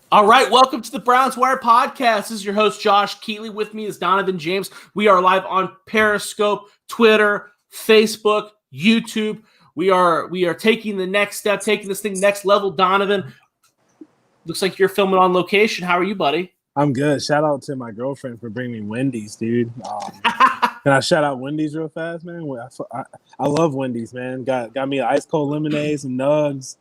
All right, welcome to the Browns Wire Podcast. This is your host, Josh Keatley. With me is Donovan James. We are live on Periscope, Twitter, Facebook, YouTube. We are taking the next step, taking this thing next level. Donovan, looks like you're filming on location. How are you, buddy? I'm good. Shout out to my girlfriend for bringing me Wendy's, dude. Can I shout out Wendy's real fast, man? I love Wendy's, man. Got me an ice cold lemonade, some nugs.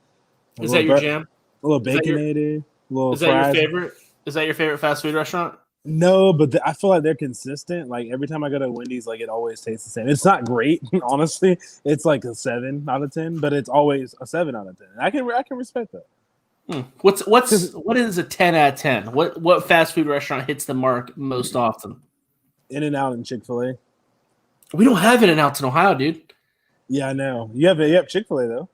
Is that your jam? A little baconated. Is that your favorite? Is that your favorite fast food restaurant? No, but I feel like they're consistent. Like every time I go to Wendy's, like it always tastes the same. It's not great, honestly. It's like a 7 out of 10, but it's always a 7 out of 10. I can respect that. What is a 10 out of 10? What fast food restaurant hits the mark most often? In-N-Out and Chick-fil-A. We don't have In-N-Outs in Ohio, dude. Yeah, I know. You have Chick-fil-A though.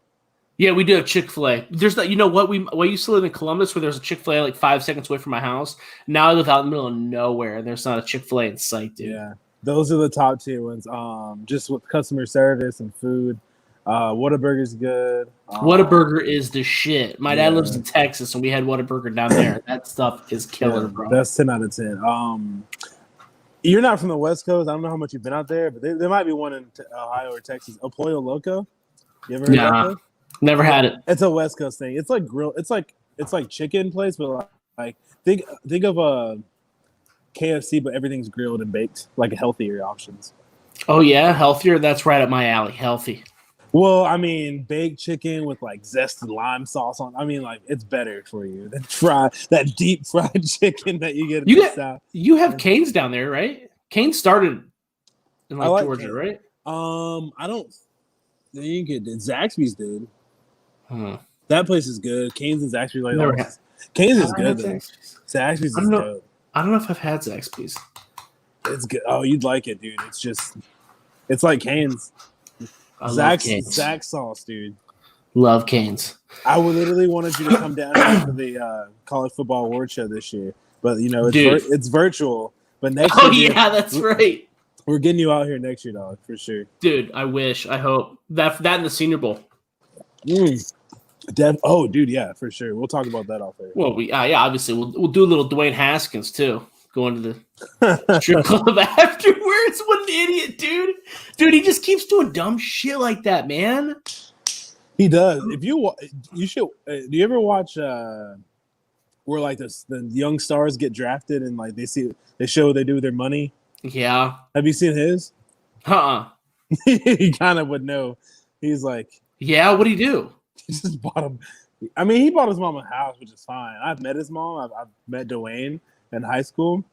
Yeah, we do have Chick-fil-A. There's not, you know what? We used to live in Columbus where there's a Chick-fil-A like 5 seconds away from my house. Now I live out in the middle of nowhere and there's not a Chick-fil-A in sight, dude. Yeah, those are the top tier ones. Just with customer service and food. Whataburger's good. Whataburger is the shit. My dad lives in Texas and we had Whataburger down there. That stuff is killer, bro. That's 10 out of 10. You're not from the West Coast. I don't know how much you've been out there, but there might be one in Ohio or Texas. El Pollo Loco. You ever heard of that? Never had it. It's a West Coast thing. It's like grill. It's like chicken place, but like think of a KFC, but everything's grilled and baked, like healthier options. Oh yeah, healthier. That's right up my alley. Healthy. Well, I mean, baked chicken with like zested lime sauce on. I mean, like it's better for you than that deep fried chicken that you get in the South. You have Cane's down there, right? Cane's started in Georgia, Cane's. Right? I don't think it did. Zaxby's did. That place is good. Cane's is actually Cane's is good. Zaxby's is good. I don't know if I've had Zaxby's. It's good. Oh, you'd like it, dude. It's like Cane's. Zax sauce, dude. Love Cane's. I would literally wanted you to come down for the college football award show this year, but it's virtual. But next year, that's right. We're getting you out here next year, dog, for sure. Dude, I wish. I hope that in the Senior Bowl. Oh, dude, yeah, for sure. We'll talk about that off air. Well, obviously we'll do a little Dwayne Haskins too. Going to the strip club afterwards. What an idiot, dude! Dude, he just keeps doing dumb shit like that, man. He does. If you should. Do you ever watch where like the young stars get drafted and like they show what they do with their money? Yeah. Have you seen his? He kind of would know. He's like, yeah. What do you do? He just bought him. I mean, he bought his mom a house, which is fine. I've met his mom. I've met Dwayne in high school.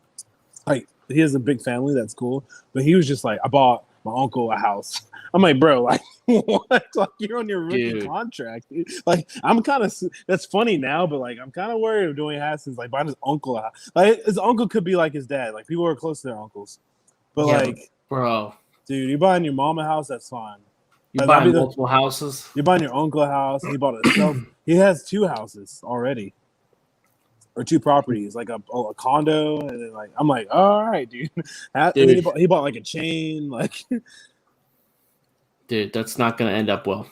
Like, he has a big family. That's cool. But he was just like, I bought my uncle a house. I'm like, bro, like, what? Like, you're on your rookie contract. Dude. Like, I'm kind of, that's funny now, but like, I'm kind of worried of Dwayne Haskins, like, buying his uncle a house. Like, his uncle could be like his dad. Like, people are close to their uncles. But like, bro, dude, you're buying your mom a house, that's fine. You're buying multiple houses. You're buying your uncle a house. And he bought himself. He has 2 houses already, or 2 properties, like a condo, and then like I'm like, all right, dude. He bought like a chain, like. Dude, that's not going to end up well.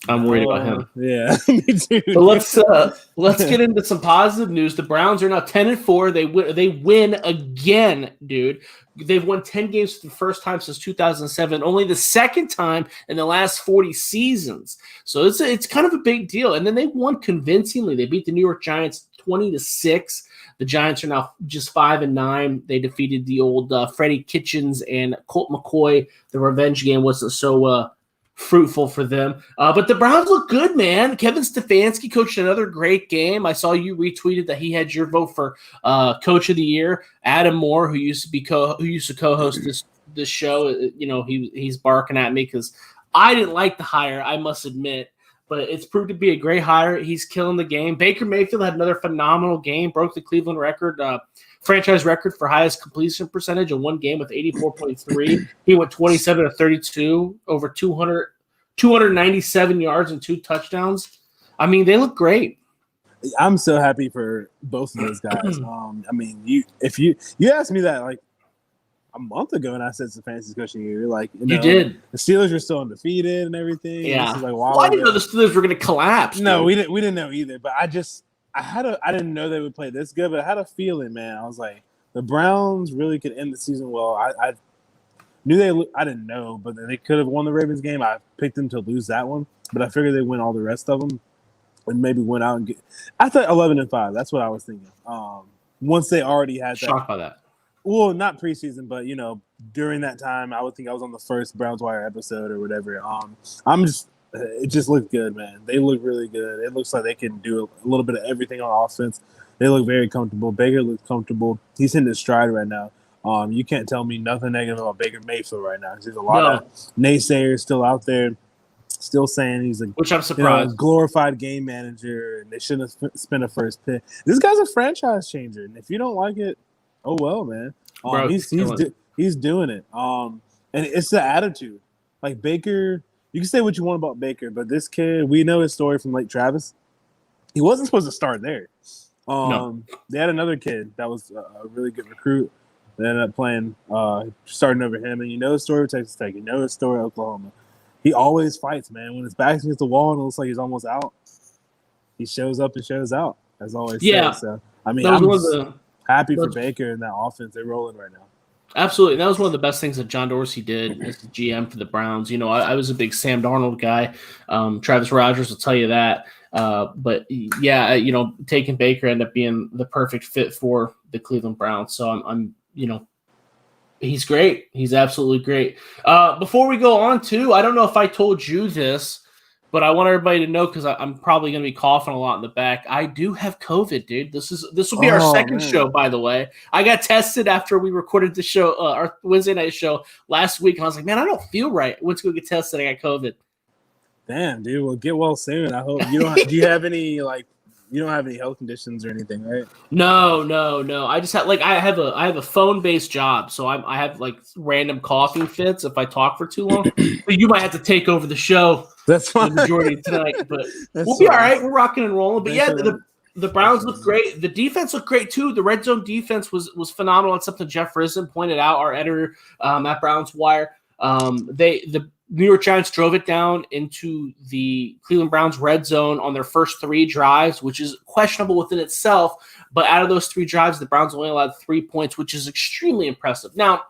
I'm worried about him. Yeah, me too. But let's get into some positive news. The Browns are now 10-4. They win again, dude. They've won 10 games for the first time since 2007, only the second time in the last 40 seasons. So it's kind of a big deal. And then they won convincingly. They beat the New York Giants 20-6. The Giants are now just 5-9. They defeated the old Freddie Kitchens and Colt McCoy. The revenge game wasn't so fruitful for them. But the Browns look good, man. Kevin Stefanski coached another great game. I saw you retweeted that he had your vote for Coach of the Year. Adam Moore, who used to co-host this show, he's barking at me because I didn't like the hire, I must admit. But it's proved to be a great hire. He's killing the game. Baker Mayfield had another phenomenal game, broke the Cleveland franchise record for highest completion percentage in one game with 84.3. He went 27-32, over 297 yards and 2 touchdowns. I mean, they look great. I'm so happy for both of those guys. I mean, if you asked me that like a month ago, and I said Stefanski's coaching year, like you did. The Steelers were still undefeated and everything. Yeah. Like, I didn't know the Steelers were going to collapse. No, we didn't know either. But I just I didn't know they would play this good, but I had a feeling, man. I was like, the Browns really could end the season well. I knew I didn't know, but they could have won the Ravens game. I picked them to lose that one, but I figured they'd win all the rest of them and maybe win out and get. I thought 11-5. That's what I was thinking. Once they already had shocked by that. Well, not preseason, but during that time, I would think I was on the first Browns Wire episode or whatever. It just looked good, man. They look really good. It looks like they can do a little bit of everything on offense. They look very comfortable. Baker looks comfortable. He's in his stride right now. You can't tell me nothing negative about Baker Mayfield right now. There's a lot of naysayers still out there, still saying he's which I'm surprised. Glorified game manager, and they shouldn't have spent a first pick. This guy's a franchise changer, and if you don't like it, oh well, man. Bro, he's doing it. And it's the attitude. Like Baker, you can say what you want about Baker, but this kid, we know his story from Lake Travis. He wasn't supposed to start there. No. They had another kid that was a really good recruit. They ended up playing, starting over him. And you know his story with Texas Tech. You know his story with Oklahoma. He always fights, man. When his back's against the wall and it looks like he's almost out, he shows up and shows out, as always. Yeah. So, I mean, I'm happy for Baker and that offense. They're rolling right now. Absolutely. That was one of the best things that John Dorsey did as the GM for the Browns. I was a big Sam Darnold guy. Travis Rogers will tell you that. But yeah, taking Baker ended up being the perfect fit for the Cleveland Browns. So I'm he's great. He's absolutely great. Before we go on too, I don't know if I told you this, but I want everybody to know because I'm probably going to be coughing a lot in the back. I do have COVID, dude. This will be our second show, by the way. I got tested after we recorded the show, our Wednesday night show last week, and I was like, man, I don't feel right. I went to go get tested. I got COVID. Damn, dude. Well, get well soon. I hope you don't. Do you have any you don't have any health conditions or anything, right? No. I just have I have a phone-based job, so I have random coughing fits if I talk for too long. But you might have to take over the show. That's fine. The majority of tonight, but we'll be all right. We're rocking and rolling. But yeah, the Browns look great. The defense looked great too. The red zone defense was phenomenal. It's something Jeff Risen pointed out, our editor at Browns Wire. The New York Giants drove it down into the Cleveland Browns red zone on their first 3 drives, which is questionable within itself. But out of those 3 drives, the Browns only allowed 3 points, which is extremely impressive. Now,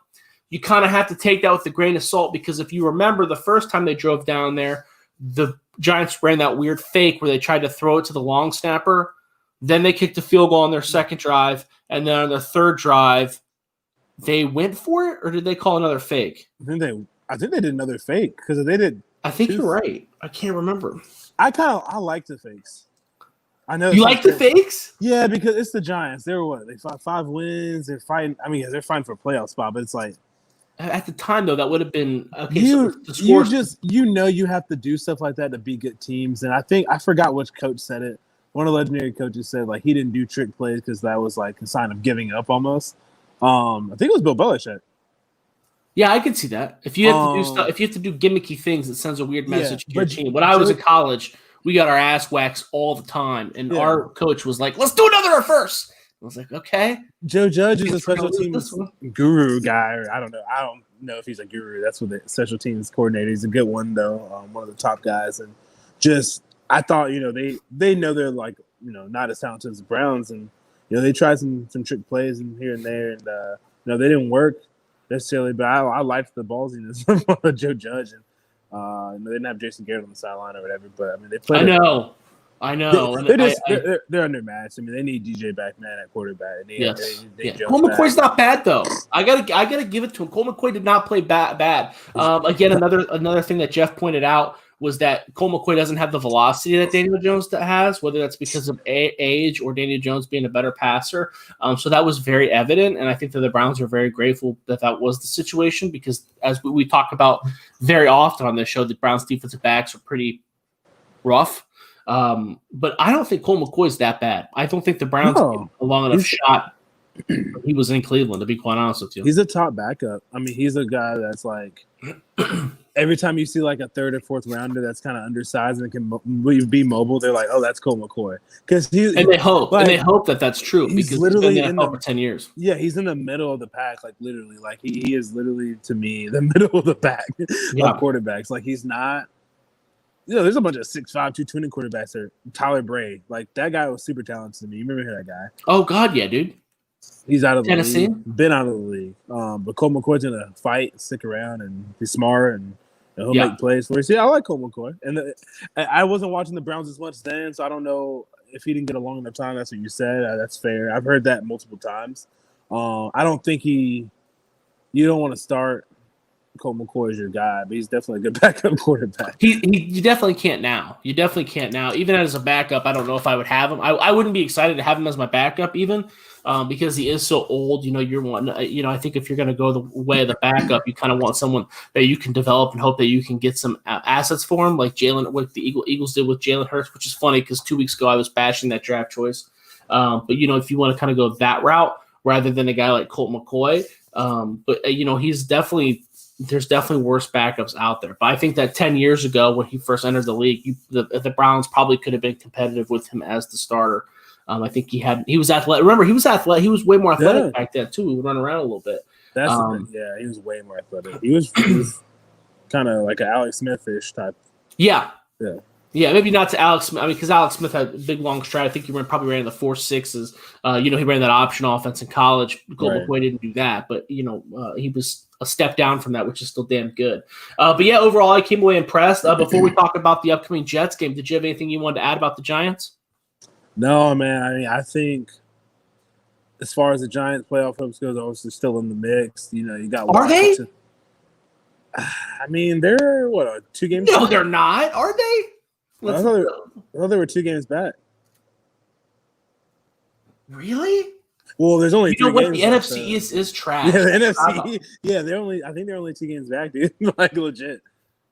you kind of have to take that with a grain of salt because if you remember the first time they drove down there, the Giants ran that weird fake where they tried to throw it to the long snapper. Then they kicked a field goal on their second drive. And then on their third drive, they went for it, or did they call another fake? I think they did another fake because they did. I think you're right. I can't remember. I like the fakes. I know you like the fakes. Yeah, because it's the Giants. They were they fought 5 wins. They're fighting. I mean, they're fighting for a playoff spot, but it's like at the time though that would have been okay. You have to do stuff like that to beat good teams. And I forgot which coach said it. One of the legendary coaches said he didn't do trick plays because that was a sign of giving up almost. I think it was Bill Belichick. Yeah, I can see that. If you have to do stuff, if you have to do gimmicky things, it sends a weird message to your team. When I was in college, we got our ass waxed all the time, and our coach was like, "Let's do another reverse." I was like, "Okay." Joe Judge is a special teams guru guy, or I don't know. I don't know if he's a guru. That's what the special teams coordinator. He's a good one though, one of the top guys. And just I thought they know they're not as talented as the Browns, and they tried some trick plays and here and there, and they didn't work necessarily, but I liked the ballsiness of Joe Judge, and they didn't have Jason Garrett on the sideline or whatever. But I mean, they played. I know. They're undermatched. I mean, they need DJ back, man, at quarterback. They need Cole McCoy's not bad though. I gotta give it to him. Cole McCoy did not play bad. Again, another thing that Jeff pointed out was that Cole McCoy doesn't have the velocity that Daniel Jones has, whether that's because of age or Daniel Jones being a better passer. So that was very evident, and I think that the Browns are very grateful that was the situation because, as we talk about very often on this show, the Browns' defensive backs are pretty rough. But I don't think Cole McCoy is that bad. I don't think the Browns gave a long enough shot. He was in Cleveland, to be quite honest with you. He's a top backup. I mean, he's a guy that's every time you see a third or fourth rounder that's kind of undersized and can be mobile, they're like, "Oh, that's Cole McCoy." Because they hope that that's true because he's been in the NFL for 10 years. Yeah, he's in the middle of the pack, literally. He is literally to me the middle of the pack of quarterbacks. He's not. there's a bunch of 6'5", 220 quarterbacks there. Tyler Bray, like that guy was super talented to me. You remember that guy? Oh God, yeah, dude. He's out of the Tennessee, league. Been out of the league. But Colt McCoy's gonna fight, stick around, and he's smart and he'll make plays for us. Yeah, I like Colt McCoy. And I wasn't watching the Browns as much then, so I don't know if he didn't get a long enough time. That's what you said. That's fair. I've heard that multiple times. I don't think you don't want to start Colt McCoy as your guy, but he's definitely a good backup quarterback. You definitely can't now. You definitely can't now. Even as a backup, I don't know if I would have him. I wouldn't be excited to have him as my backup even because he is so old. You're one. I think if you're going to go the way of the backup, you kind of want someone that you can develop and hope that you can get some assets for him, like what the Eagles did with Jalen Hurts, which is funny because 2 weeks ago I was bashing that draft choice. But if you want to kind of go that route rather than a guy like Colt McCoy, he's definitely. There's definitely worse backups out there. But I think that 10 years ago when he first entered the league, the Browns probably could have been competitive with him as the starter. I think he was athletic. Remember, he was athletic. He was way more athletic back then, too. He would run around a little bit. That's he was way more athletic. He was kind of like an Alex Smith-ish type. Yeah. Yeah, maybe not to Alex Smith. I mean, because Alex Smith had a big, long stride. I think he probably ran the 4.6s. He ran that option offense in college. Colt McCoy didn't do that, but, he was a step down from that, which is still damn good. But, yeah, overall, I came away impressed. Before we talk about the upcoming Jets game, did you have anything you wanted to add about the Giants? No, man. I mean, I think as far as the Giants playoff hopes goes, obviously still in the mix. You got Washington. Are they? I mean, they're, 2 games No, back? they're not. Are they? I thought they were 2 games back. Really? Well, there's only 3 what? games. The NFC is trash. Yeah, the NFC. Yeah, I think they're only 2 games back, dude. Like legit.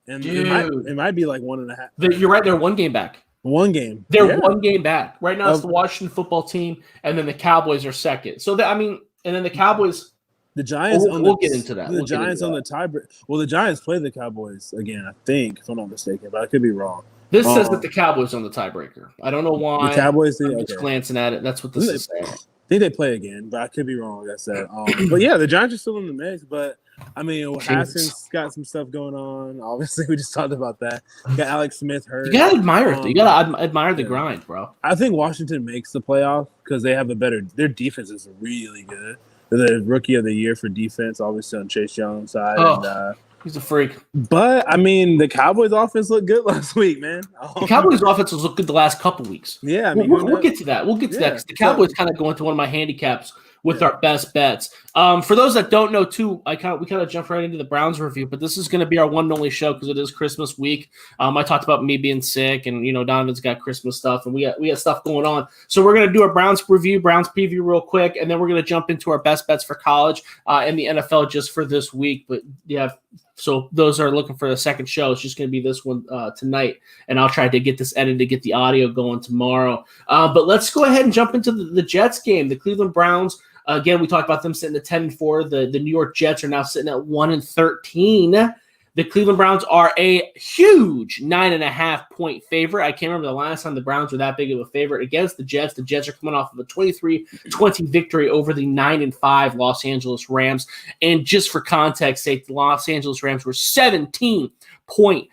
And it might be like 1.5. You're right. They're 1 game back. 1 game. They're 1 game back. Right now it's the Washington football team, and then the Cowboys are second. So, and then the Cowboys. The Giants. We'll get into that. The Giants on the tiebreak. Well, the Giants play the Cowboys again, I think, if I'm not mistaken, but I could be wrong. This says that the Cowboys on the tiebreaker. I don't know why. The Cowboys. I'm just glancing at it. That's what this is saying. I think they play again, but I could be wrong, like I said. But yeah, the Giants are still in the mix. But I mean, Haskins got some stuff going on. Obviously, we just talked about that. You got Alex Smith hurt. You gotta admire it. You gotta admire the grind, bro. I think Washington makes the playoff because they have their defense is really good. They're the rookie of the year for defense, obviously on Chase Young's side. And, he's a freak. But I mean, the Cowboys' offense looked good last week, man. The Cowboys' offense was looked good the last couple weeks. Yeah, I mean, we'll get to that. We'll get to that because the Cowboys kind of go into one of my handicaps with our best bets. For those that don't know, too, we kind of jumped right into the Browns review, but this is going to be our one and only show because it is Christmas week. I talked about me being sick, and Donovan's got Christmas stuff, and we got stuff going on. So we're going to do a Browns preview real quick, and then we're going to jump into our best bets for college and the NFL just for this week. But yeah. So those are looking for the second show. It's just going to be this one tonight, and I'll try to get this edited to get the audio going tomorrow. But let's go ahead and jump into the Jets game. The Cleveland Browns, again, we talked about them sitting at 10-4. The New York Jets are now sitting at 1-13. The Cleveland Browns are a huge 9.5-point favorite. I can't remember the last time the Browns were that big of a favorite against the Jets. The Jets are coming off of a 23-20 victory over the 9-5 Los Angeles Rams. And just for context sake, the Los Angeles Rams were 17-point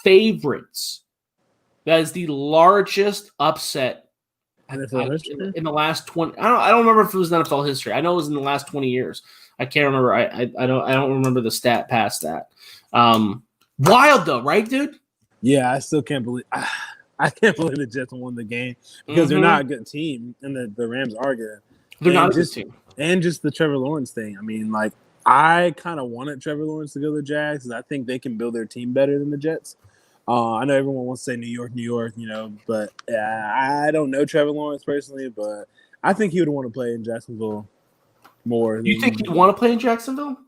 favorites. That is the largest upset in the last 20. I don't remember if it was NFL history. I know it was in the last 20 years. I can't remember. I don't remember the stat past that. Wild though, right, dude? Yeah, I still can't believe I can't believe the Jets won the game because they're not a good team, and the Rams are good. They're not a good team. And just the Trevor Lawrence thing. I mean, like I kind of wanted Trevor Lawrence to go to the Jags because I think they can build their team better than the Jets. I know everyone wants to say New York, but I don't know Trevor Lawrence personally, but I think he would want to play in Jacksonville more. You think he'd want to play in Jacksonville?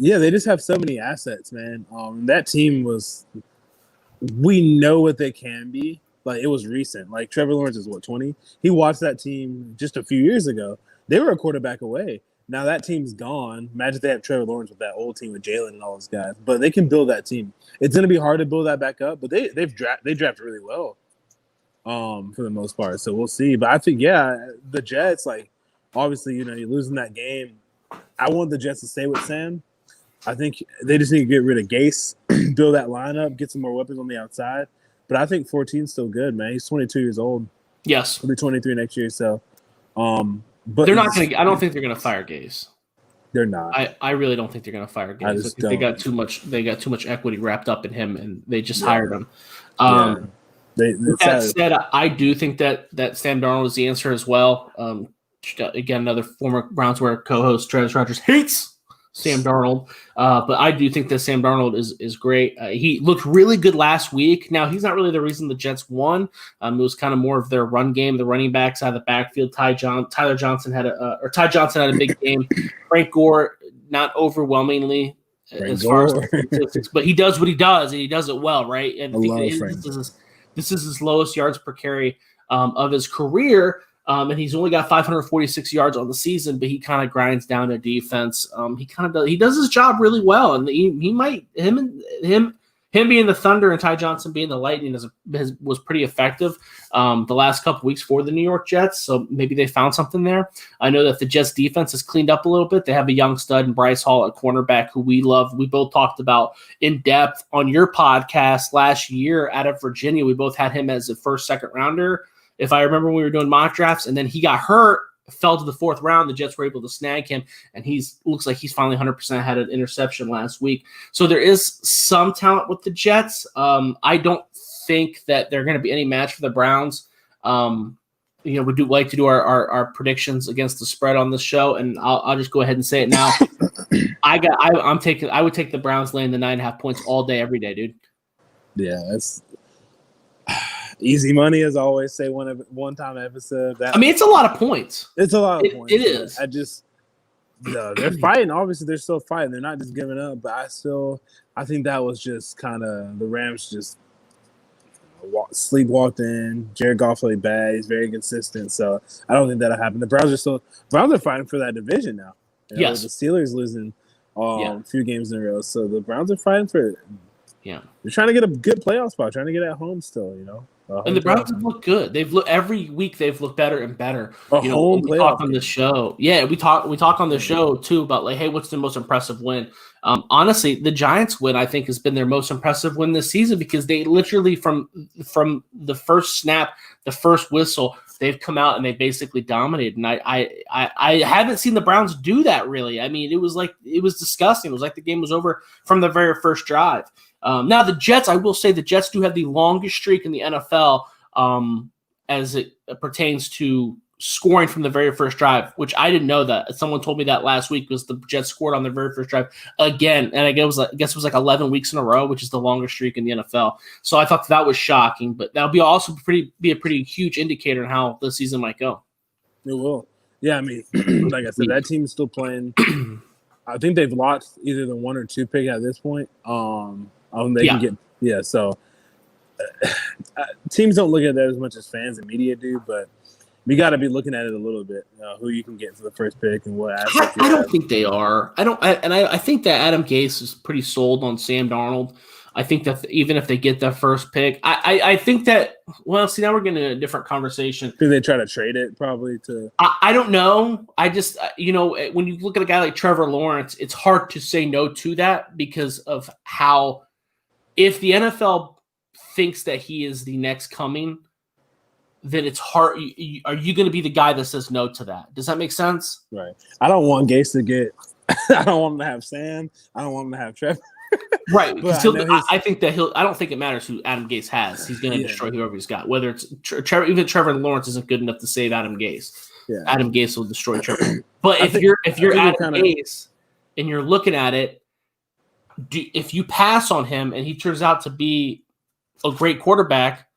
Yeah, they just have so many assets, man. That team we know what they can be. Like, it was recent. Like, Trevor Lawrence is, 20? He watched that team just a few years ago. They were a quarterback away. Now that team's gone. Imagine if they have Trevor Lawrence with that old team with Jalen and all those guys. But they can build that team. It's going to be hard to build that back up, but they drafted really well for the most part. So we'll see. But I think, the Jets, like, obviously, you're losing that game. I want the Jets to stay with Sam. I think they just need to get rid of Gase, build that lineup, get some more weapons on the outside. but I think 14's still good, man. He's 22 years old. Yes. He'll be 23 next year. So, but they're not going to – I don't think they're going to fire Gase. They're not. I really don't think they're going to fire Gase. I just don't. They got too much equity wrapped up in him, and they just hired him. That said, I do think that Sam Darnold is the answer as well. Again, another former Browns co-host, Travis Rogers, hates Sam Darnold, but I do think that Sam Darnold is great. He looked really good last week. Now, he's not really the reason the Jets won. It was kind of more of their run game, the running backs out of the backfield. Ty Johnson had a big game. Frank Gore, not overwhelmingly as far as the statistics, but he does what he does, and he does it well, right? And this is his lowest yards per carry of his career. And he's only got 546 yards on the season, but he kind of grinds down their defense. He does his job really well, and him being the Thunder and Ty Johnson being the Lightning was pretty effective the last couple weeks for the New York Jets. So maybe they found something there. I know that the Jets defense has cleaned up a little bit. They have a young stud in Bryce Hall at cornerback who we love. We both talked about in depth on your podcast last year out of Virginia. We both had him as a first, second rounder. If I remember when we were doing mock drafts, and then he got hurt, fell to the fourth round, the Jets were able to snag him, and looks like he's finally 100% had an interception last week. So there is some talent with the Jets. I don't think that they're going to be any match for the Browns. We do like to do our predictions against the spread on this show, and I'll just go ahead and say it now. I would take the Browns laying the 9.5 points all day, every day, dude. Yeah, that's easy money, as I always say. One time episode. It's a lot of points. It's a lot of points. It is. They're fighting. Obviously, they're still fighting. They're not just giving up. But I think that was just kind of the Rams just sleepwalked in. Jared Goff played bad. He's very consistent. So I don't think that'll happen. The Browns are fighting for that division now. Yes. The Steelers losing a few games in a row. So the Browns are fighting for it. Yeah. They're trying to get a good playoff spot, trying to get at home still, And the Browns have looked good. Every week they've looked better and better. We talk on the show. Yeah, we talk on the show too about like, hey, what's the most impressive win? Honestly, the Giants win I think has been their most impressive win this season because they literally from the first snap, the first whistle, they've come out and they basically dominated. And I haven't seen the Browns do that really. I mean, it was disgusting. It was like the game was over from the very first drive. Now the Jets, I will say the Jets do have the longest streak in the NFL as it pertains to scoring from the very first drive, which I didn't know that. Someone told me that last week was the Jets scored on their very first drive again. And I guess it was like 11 weeks in a row, which is the longest streak in the NFL. So I thought that was shocking, but that'll be also be a pretty huge indicator on how the season might go. It will. Yeah, I mean, like I said, that team is still playing. I think they've lost either the 1 or 2 pick at this point. Can get so teams don't look at that as much as fans and media do, but we got to be looking at it a little bit. Who you can get for the first pick and what assets. I don't think they are. I think that Adam Gase is pretty sold on Sam Darnold. I think that even if they get that first pick, I think that. Well, see, now we're getting a different conversation. Do they try to trade it probably to? I don't know. I just when you look at a guy like Trevor Lawrence, it's hard to say no to that because of how. If the NFL thinks that he is the next coming, then it's hard. Are you going to be the guy that says no to that? Does that make sense? Right. I don't want Gase to get. I don't want him to have Sam. I don't want him to have Trevor. Right. I think that I don't think it matters who Adam Gase has. He's going to destroy whoever he's got. Whether it's Trevor, even Trevor Lawrence isn't good enough to save Adam Gase. Yeah. Adam Gase will destroy Trevor. But if you're Adam Gase and you're looking at it. If you pass on him and he turns out to be a great quarterback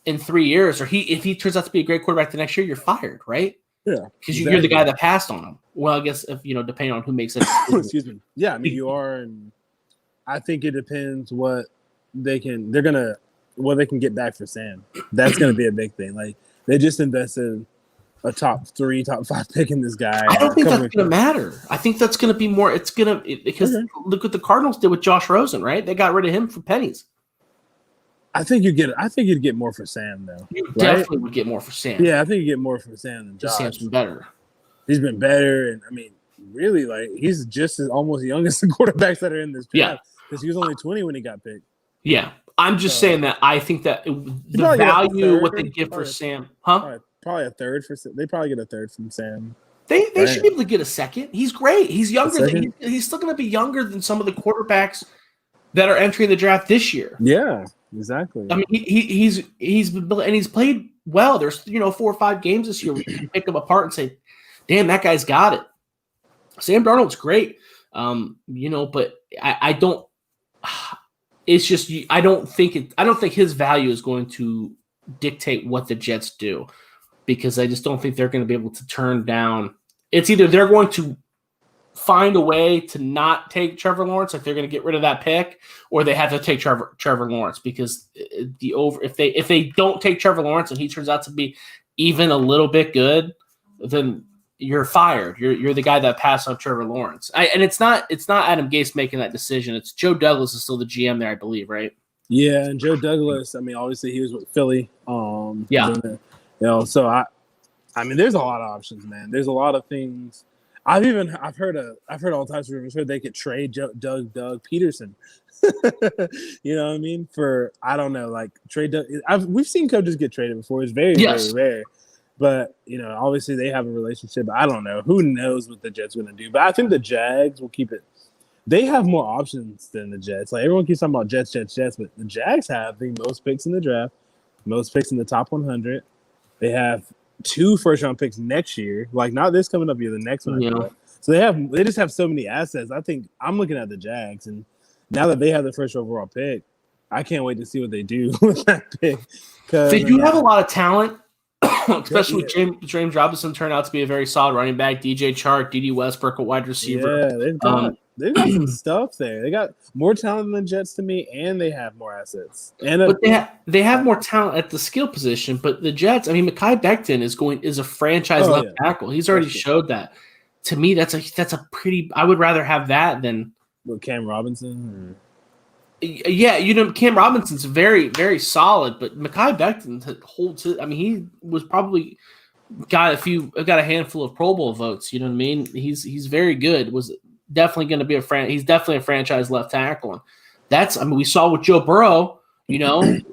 in 3 years, or if he turns out to be a great quarterback the next year, you're fired, right? Yeah, because you're the guy that passed on him. Well, I guess if depending on who makes it. Excuse me. Yeah, I mean you are, and I think it depends what they can get back for Sam. That's going to be a big thing. Like they just invested a top 3, top 5 pick in this guy. I don't think that's going to matter. I think that's going to be more. It's going to because look what the Cardinals did with Josh Rosen, right? They got rid of him for pennies. I think you'd get more for Sam though. You definitely would get more for Sam. Yeah, I think you get more for Sam than Josh. Sam's been better. He's been better, and I mean, really, like he's just as almost young as the quarterbacks that are in this draft because he was only 20 when he got picked. Yeah. I'm just saying that I think that the value, what they give for Sam, Probably a third for. They probably get a third from Sam. They should be able to get a second. He's great. He's younger. He's still going to be younger than some of the quarterbacks that are entering the draft this year. Yeah, exactly. I mean, he's and he's played well. There's 4 or 5 games this year where you can pick him apart and say, "Damn, that guy's got it." Sam Darnold's great, but I don't. It's just I don't think his value is going to dictate what the Jets do, because I just don't think they're going to be able to turn down. It's either they're going to find a way to not take Trevor Lawrence, like they're going to get rid of that pick, or they have to take Trevor Lawrence, because if they don't take Trevor Lawrence and he turns out to be even a little bit good, then you're fired. You're the guy that passed on Trevor Lawrence. And it's not Adam Gase making that decision. It's Joe Douglas is still the GM there, I believe, right? Yeah, and Joe Douglas. I mean, obviously he was with Philly. Yeah. So I mean, there's a lot of options, man. There's a lot of things. I've heard all types of rumors. Heard they could trade Doug Peterson. You know what I mean? For I don't know, like trade. We've seen coaches get traded before. It's very very rare. But, obviously they have a relationship. I don't know. Who knows what the Jets are going to do? But I think the Jags will keep it. They have more options than the Jets. Like, everyone keeps talking about Jets. But the Jags have the most picks in the draft, most picks in the top 100. They have 2 first-round picks next year. Like, not this coming up year, the next one. Yeah. So they just have so many assets. I think I'm looking at the Jags. And now that they have the first overall pick, I can't wait to see what they do with that pick. They do have a lot of talent. Especially with James Robinson turned out to be a very solid running back. DJ Chark, D.D. Westbrook, a wide receiver. Yeah, they've got some stuff there. They got more talent than the Jets to me, and they have more assets. But they have more talent at the skill position. But the Jets, I mean, Mekhi Becton is a franchise left tackle. He's already showed that. To me, that's a pretty. I would rather have that than Cam Robinson. Yeah, Cam Robinson's very, very solid, but Mekhi Becton holds it. I mean, he was probably got a handful of Pro Bowl votes. You know what I mean? He's very good. Was definitely going to be he's definitely a franchise left tackle. And we saw with Joe Burrow. When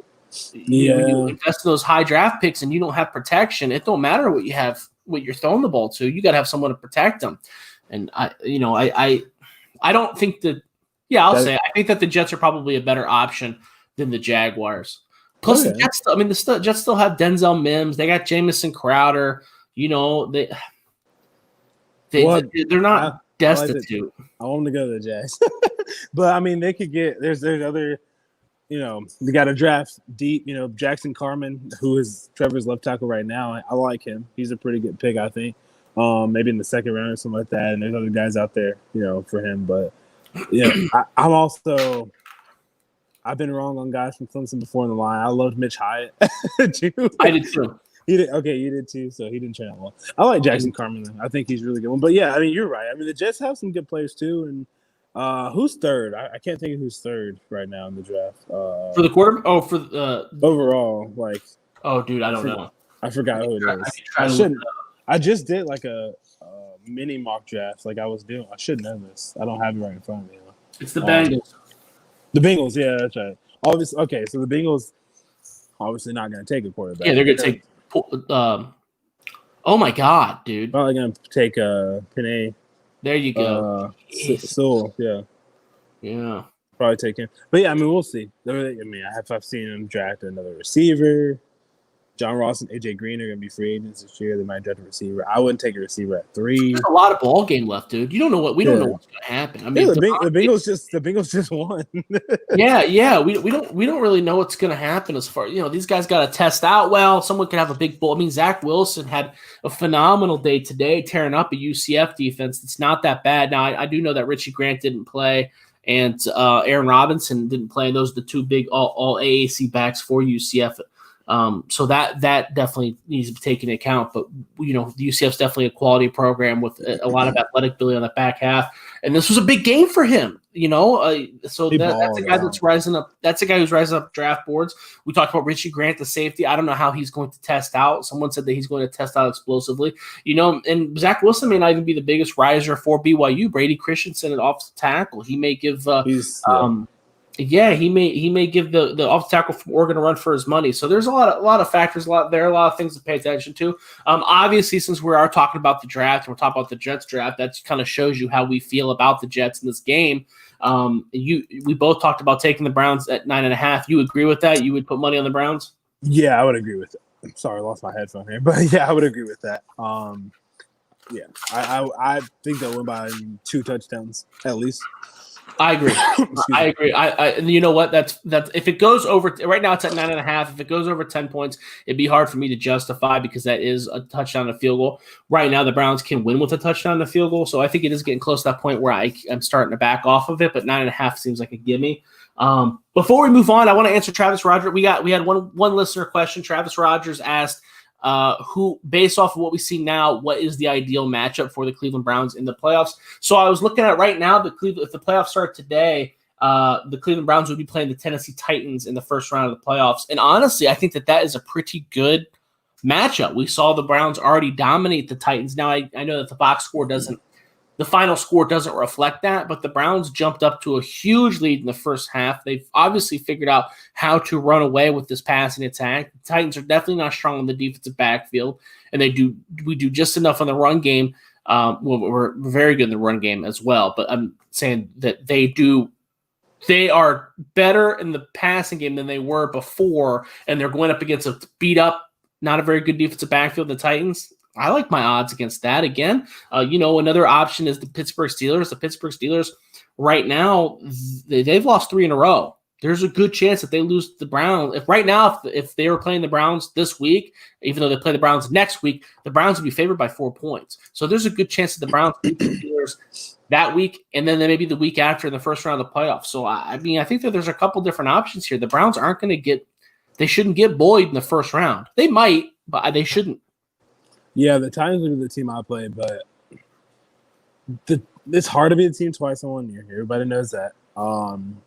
you invest in those high draft picks and you don't have protection, it don't matter what you're throwing the ball to. You got to have someone to protect them. And I don't think that. Yeah, I think that the Jets are probably a better option than the Jaguars. Plus, the Jets still have Denzel Mims. They got Jamison Crowder. They're not destitute. I want them to go to the Jags, but I mean, they could get there's other. They got to draft deep. Jackson Carman, who is Trevor's left tackle right now. I like him. He's a pretty good pick, I think. Maybe in the second round or something like that. And there's other guys out there, for him, but. Yeah, I've been wrong on guys from Clemson before in the line. I loved Mitch Hyatt too. I did too. You did too. So he didn't turn out well. I like Jackson Carman. I think he's really good one. But yeah, I mean, you're right. I mean, the Jets have some good players too. And who's third? I can't think of who's third right now in the draft. For the quarter? Oh, for the overall, like. Oh, dude, I don't know. I forgot who it is. I just did like a mini mock draft like I was doing. I should know this. I don't have it right in front of me. It's the Bengals. The Bengals, yeah, that's right. Obviously, okay, so the Bengals obviously not going to take a quarterback. Yeah, they're going to take oh my God, dude. Probably going to take Penei. There you go. Sewell, yeah. Yeah. Probably take him. But yeah, I mean, we'll see. I mean, I've seen him draft another receiver. John Ross and AJ Green are going to be free agents this year. They might draft a receiver. I wouldn't take a receiver at 3. There's a lot of ball game left, dude. You don't know what don't know what's going to happen. I mean, the Bengals just won. yeah. We don't really know what's going to happen as far. These guys got to test out well. Someone could have a big bowl. I mean, Zach Wilson had a phenomenal day today, tearing up a UCF defense. It's not that bad. Now I do know that Richie Grant didn't play and Aaron Robinson didn't play. Those are the 2 big all AAC backs for UCF. So that definitely needs to be taken into account. But the UCF's definitely a quality program with a lot of athletic ability on the back half, and this was a big game for him. So that's a guy that's rising up. That's a guy who's rising up draft boards. We talked about Richie Grant, the safety. I don't know how he's going to test out. Someone said that he's going to test out explosively. And Zach Wilson may not even be the biggest riser for BYU. Brady Christensen at offensive tackle. He may give. Yeah, he may give the off tackle from Oregon a run for his money. So there's a lot of factors, a lot of things to pay attention to. Obviously, since we are talking about the draft, and we're talking about the Jets draft, that kind of shows you how we feel about the Jets in this game. We both talked about taking the Browns at 9.5. You agree with that? You would put money on the Browns? Yeah, I would agree with it. I'm sorry, I lost my headphone here, but yeah, I would agree with that. Yeah, I think they'll win by 2 touchdowns at least. I agree. I agree. And you know what? That's if it goes over right now, it's at 9.5. If it goes over 10 points, it'd be hard for me to justify because that is a touchdown and a field goal. Right now, the Browns can win with a touchdown and a field goal, so I think it is getting close to that point where I'm starting to back off of it. But 9.5 seems like a gimme. Before we move on, I want to answer Travis Rogers. We had one listener question. Travis Rogers asked, who, based off of what we see now, what is the ideal matchup for the Cleveland Browns in the playoffs? So I was looking at right now, if the playoffs start today, the Cleveland Browns would be playing the Tennessee Titans in the first round of the playoffs. And honestly, I think that is a pretty good matchup. We saw the Browns already dominate the Titans. Now, I know that the final score doesn't reflect that, but the Browns jumped up to a huge lead in the first half. They've obviously figured out how to run away with this passing attack. The Titans are definitely not strong in the defensive backfield, and we do just enough on the run game. We're very good in the run game as well, but I'm saying that they are better in the passing game than they were before, and they're going up against a beat up, not a very good defensive backfield, the Titans. I like my odds against that. Again, another option is the Pittsburgh Steelers. The Pittsburgh Steelers right now, they've lost 3 in a row. There's a good chance that they lose the Browns. If they were playing the Browns this week, even though they play the Browns next week, the Browns would be favored by 4 points. So there's a good chance that the Browns beat the Steelers that week, and then maybe the week after in the first round of the playoffs. So I think that there's a couple different options here. The Browns they shouldn't get bullied in the first round. They might, but they shouldn't. Yeah, the Titans would be the team I play, but it's hard to be the team twice in 1 year. Everybody knows that.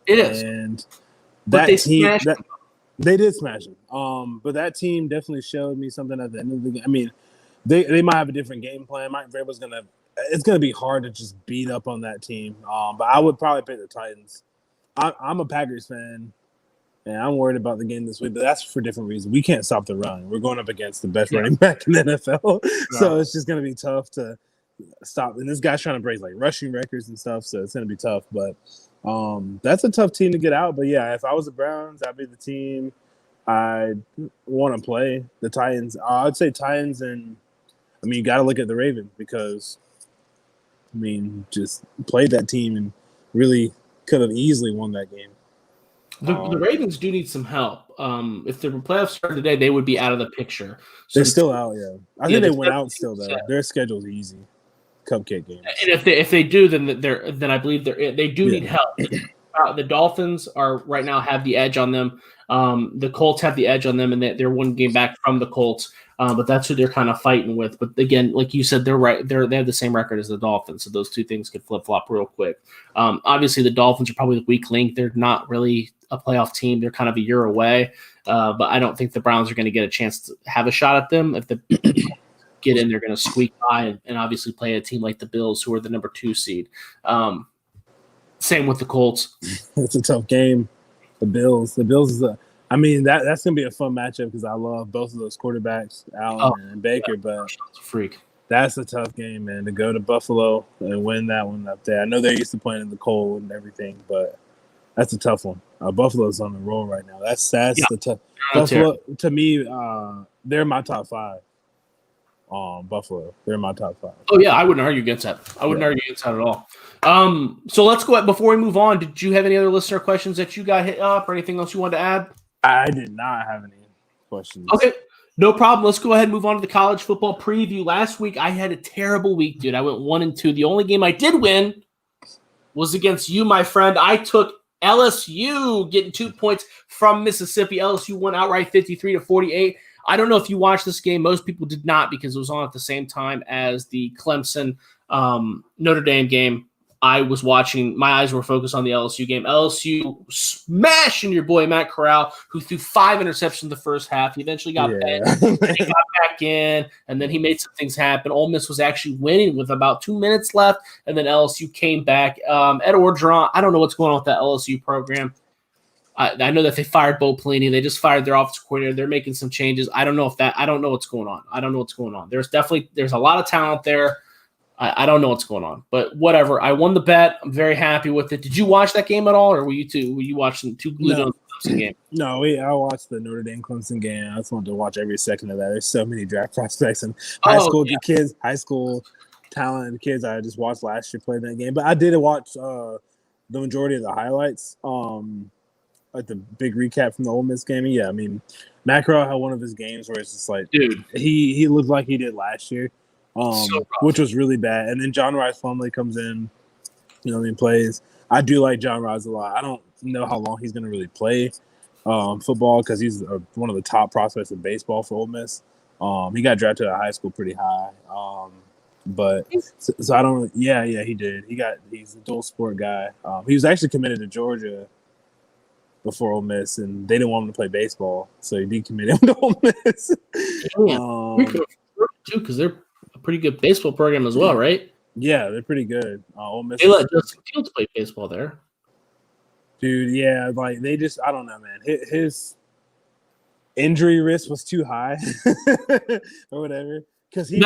It is, and that team they did smash them. But that team definitely showed me something at the end of the game. I mean, they might have a different game plan. Mike Vrabel's it's gonna be hard to just beat up on that team. But I would probably pick the Titans. I'm a Packers fan. And I'm worried about the game this week, but that's for different reasons. We can't stop the run. We're going up against the best running back in the NFL. So it's just going to be tough to stop. And this guy's trying to break like rushing records and stuff, so it's going to be tough. But that's a tough team to get out. But yeah, if I was the Browns, that'd be the team I'd want to play. The Titans. I'd say Titans, and you got to look at the Ravens because just played that team and really could have easily won that game. The Ravens do need some help. If the playoffs started today, they would be out of the picture. So they're still out, yeah. I think they went out still, though. Yeah. Their schedule's easy. Cupcake games. And if they do, then I believe they do need help. The Dolphins right now have the edge on them. The Colts have the edge on them, and they're 1 game back from the Colts. But that's who they're kind of fighting with. But again, like you said, they're right. They have the same record as the Dolphins, so those two things could flip flop real quick. Obviously, the Dolphins are probably the weak link. They're not really a playoff team. They're kind of a year away. But I don't think the Browns are going to get a chance to have a shot at them. If the get in, they're going to squeak by and obviously play a team like the Bills, who are the number 2 seed. Same with the Colts. It's a tough game. The Bills is that's gonna be a fun matchup because I love both of those quarterbacks, Allen and Baker. But freak, that's a tough game, man. To go to Buffalo and win that one up there. I know they're used to playing in the cold and everything, but that's a tough one. Buffalo's on the roll right now. That's the tough. Buffalo to me, they're my top 5. Buffalo, they're my top 5. Oh yeah, I wouldn't argue against that. I wouldn't argue against that at all. So let's go. Before we move on, did you have any other listener questions that you got hit up, or anything else you wanted to add? I did not have any questions. Okay, no problem. Let's go ahead and move on to the college football preview. Last week, I had a terrible week, dude. I went 1-2. The only game I did win was against you, my friend. I took LSU getting 2 points from Mississippi. LSU won outright 53-48. I don't know if you watched this game. Most people did not because it was on at the same time as the Clemson Notre Dame game. I was watching. My eyes were focused on the LSU game. LSU smashing your boy Matt Corral, who threw 5 interceptions the first half. He eventually got benched. Then he got back in, and then he made some things happen. Ole Miss was actually winning with about 2 minutes left, and then LSU came back. Ed Orgeron, I don't know what's going on with that LSU program. I know that they fired Bo Pelini. They just fired their offensive coordinator. They're making some changes. I don't know what's going on. There's a lot of talent there. I don't know what's going on, but whatever. I won the bet. I'm very happy with it. Did you watch that game at all, or were you watching too glued on the Clemson game? No, I watched the Notre Dame Clemson game. I just wanted to watch every second of that. There's so many draft prospects and high school talented kids I just watched last year play that game. But I did watch the majority of the highlights, like the big recap from the Ole Miss game. Yeah, I mean, Matt Corral had one of his games where it's just like, dude, he looked like he did last year. Which was really bad. And then John Rice Plumlee comes in, plays. I do like John Rice a lot. I don't know how long he's going to really play football because he's one of the top prospects in baseball for Ole Miss. He got drafted out of high school pretty high. But I don't – yeah, he did. He's a dual sport guy. He was actually committed to Georgia before Ole Miss, and they didn't want him to play baseball, so he decommitted him to Ole Miss. Because they're – a pretty good baseball program as well, right? Yeah, they're pretty good. Ole Miss. They let Justin Fields play baseball there. Dude, yeah, like they just, I don't know, man. His injury risk was too high or whatever. Justin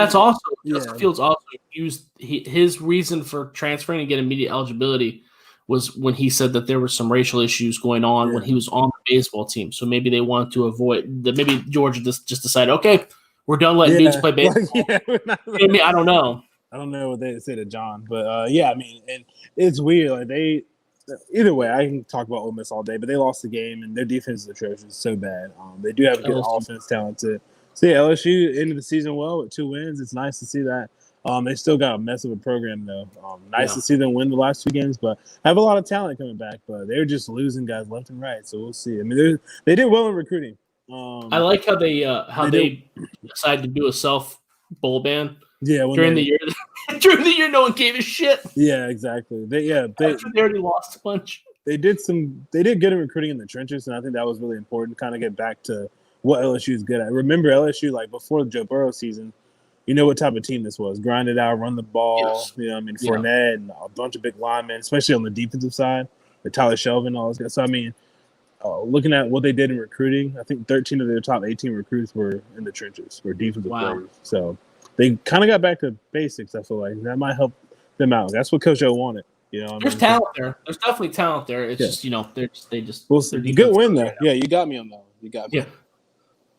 Fields also used his reason for transferring and getting immediate eligibility was when he said that there were some racial issues going on when he was on the baseball team. So maybe they wanted to avoid that. Maybe Georgia just decided, okay, we're done letting dudes play baseball. I don't know. I don't know what they say to John, but I mean, and it's weird. Like either way, I can talk about Ole Miss all day, but they lost the game, and their defense is atrocious, so bad. They do have a good offense, talented. So yeah, LSU ended the season well with 2 wins. It's nice to see that. They still got a mess of a program though. Nice to see them win the last 2 games, but have a lot of talent coming back. But they're just losing guys left and right. So we'll see. I mean, they did well in recruiting. I like how they decided to do a self bowl ban. Yeah, during the year. During the year, no one gave a shit. Yeah, exactly. They already lost a bunch. They did good in recruiting in the trenches, and I think that was really important. Kind of get back to what LSU is good at. Remember LSU, like before the Joe Burrow season, you know what type of team this was: grind it out, run the ball. Yes. Fournette and a bunch of big linemen, especially on the defensive side, like Tyler Shelvin, all those guys. So I mean. Looking at what they did in recruiting, I think 13 of their top 18 recruits were in the trenches, were defensive players. So they kind of got back to basics. I feel like that might help them out. That's what Coach O wanted. There's talent there. There's definitely talent there. It's just they're good win though. Yeah, you got me on that one. You got me. Yeah.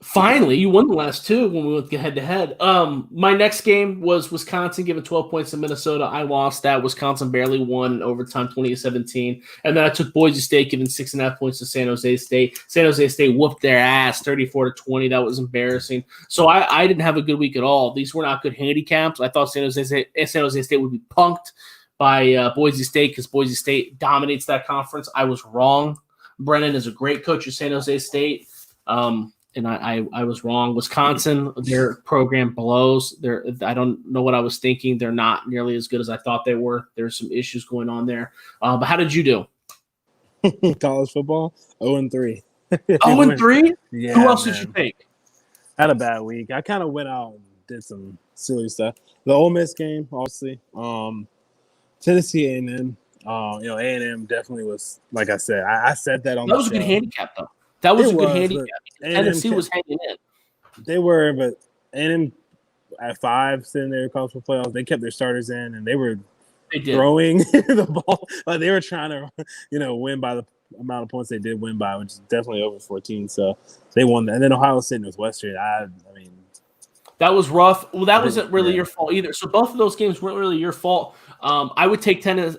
Finally, you won the last 2 when we went head to head. My next game was Wisconsin giving 12 points to Minnesota. I lost that. Wisconsin barely won in overtime 20-17. And then I took Boise State giving 6.5 points to San Jose State. San Jose State whooped their ass 34-20. That was embarrassing. So I didn't have a good week at all. These were not good handicaps. I thought San Jose State would be punked by Boise State because Boise State dominates that conference. I was wrong. Brennan is a great coach at San Jose State. And I was wrong. Wisconsin, their program blows. I don't know what I was thinking. They're not nearly as good as I thought they were. There's some issues going on there. But how did you do? College football, 0-3. 0-3? Yeah. Who else did you take? I had a bad week. I kind of went out and did some silly stuff. The Ole Miss game, obviously. Tennessee A&M. A&M definitely was, like I said. I said that on the show. That was a good handicap, though. That was a good handicap. Tennessee was hanging in. They were, but A&M at 5 sitting there in college football playoffs, they kept their starters in, and they were throwing the ball. Like they were trying to, win by the amount of points they did win by, which is definitely over 14. So they won that. And then Ohio State and Northwestern. I mean, that was rough. Well, that wasn't really your fault either. So both of those games weren't really your fault. I would take Tennessee.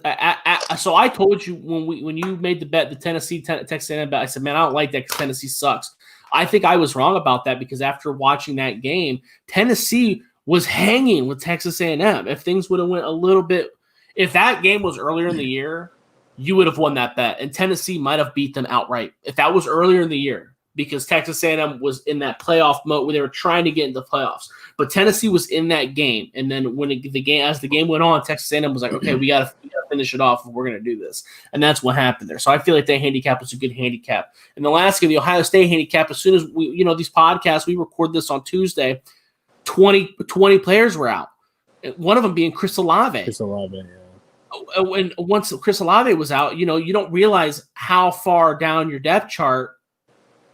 So I told you when you made the bet, the Tennessee Texas A&M bet, I said, man, I don't like that because Tennessee sucks. I think I was wrong about that because after watching that game, Tennessee was hanging with Texas A&M. If things would have went a little bit, if that game was earlier in the year, you would have won that bet, and Tennessee might have beat them outright if that was earlier in the year. Because Texas A&M was in that playoff mode where they were trying to get into the playoffs. But Tennessee was in that game. And then as the game went on, Texas A&M was like, okay, we got to finish it off if we're going to do this. And that's what happened there. So I feel like that handicap was a good handicap. And the last game, the Ohio State handicap, as soon as these podcasts, we record this on Tuesday, 20 players were out. One of them being Chris Olave. Chris Olave, yeah. when once Chris Olave was out, you don't realize how far down your depth chart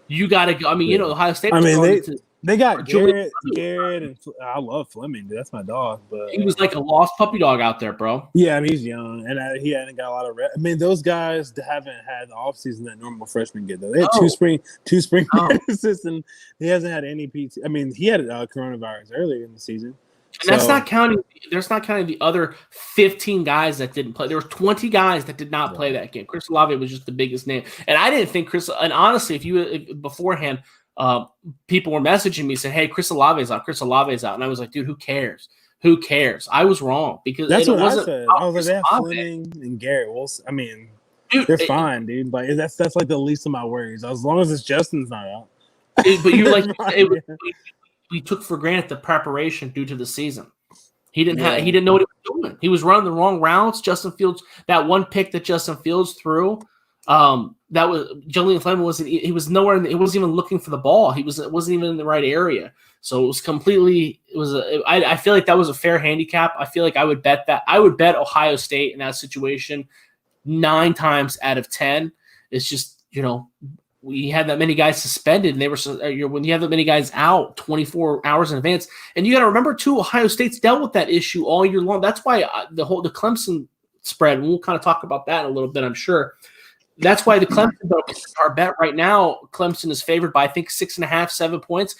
you got to go. I mean, Ohio State. I mean, they got Garrett, and I love Fleming. Dude, that's my dog. But he was like a lost puppy dog out there, bro. Yeah, I mean, he's young, and he hadn't got a lot of rep. I mean, those guys haven't had the offseason that normal freshmen get, though. They had two spring practices, and he hasn't had any PT. I mean, he had coronavirus earlier in the season. And that's not counting. There's not counting the other 15 guys that didn't play. There were 20 guys that did not play that game. Chris Olave was just the biggest name, and I didn't think Chris. And honestly, beforehand, people were messaging me saying, "Hey, Chris Olave's out. Chris Olave's out," and I was like, "Dude, who cares? Who cares?" I was wrong because that's what I said. I was like, "They have Fleming and Garrett Wilson. I mean, dude, they're fine, dude. Like that's like the least of my worries. As long as it's Justin's not out." But you're like. We took for granted the preparation due to the season. He didn't know what he was doing. He was running the wrong routes. Justin Fields, that one pick that Justin Fields threw, that was Julian Fleming he was nowhere. He wasn't even looking for the ball. It wasn't even in the right area. So it was completely. I feel like that was a fair handicap. I feel like I would bet that. I would bet Ohio State in that situation 9 times out of 10. It's just we had that many guys suspended, and they were when you have that many guys out 24 hours in advance. And you got to remember too, Ohio State's dealt with that issue all year long. That's why the Clemson spread, and we'll kind of talk about that in a little bit, I'm sure. That's why the Clemson, our bet right now, Clemson is favored by I think 6.5, 7 points.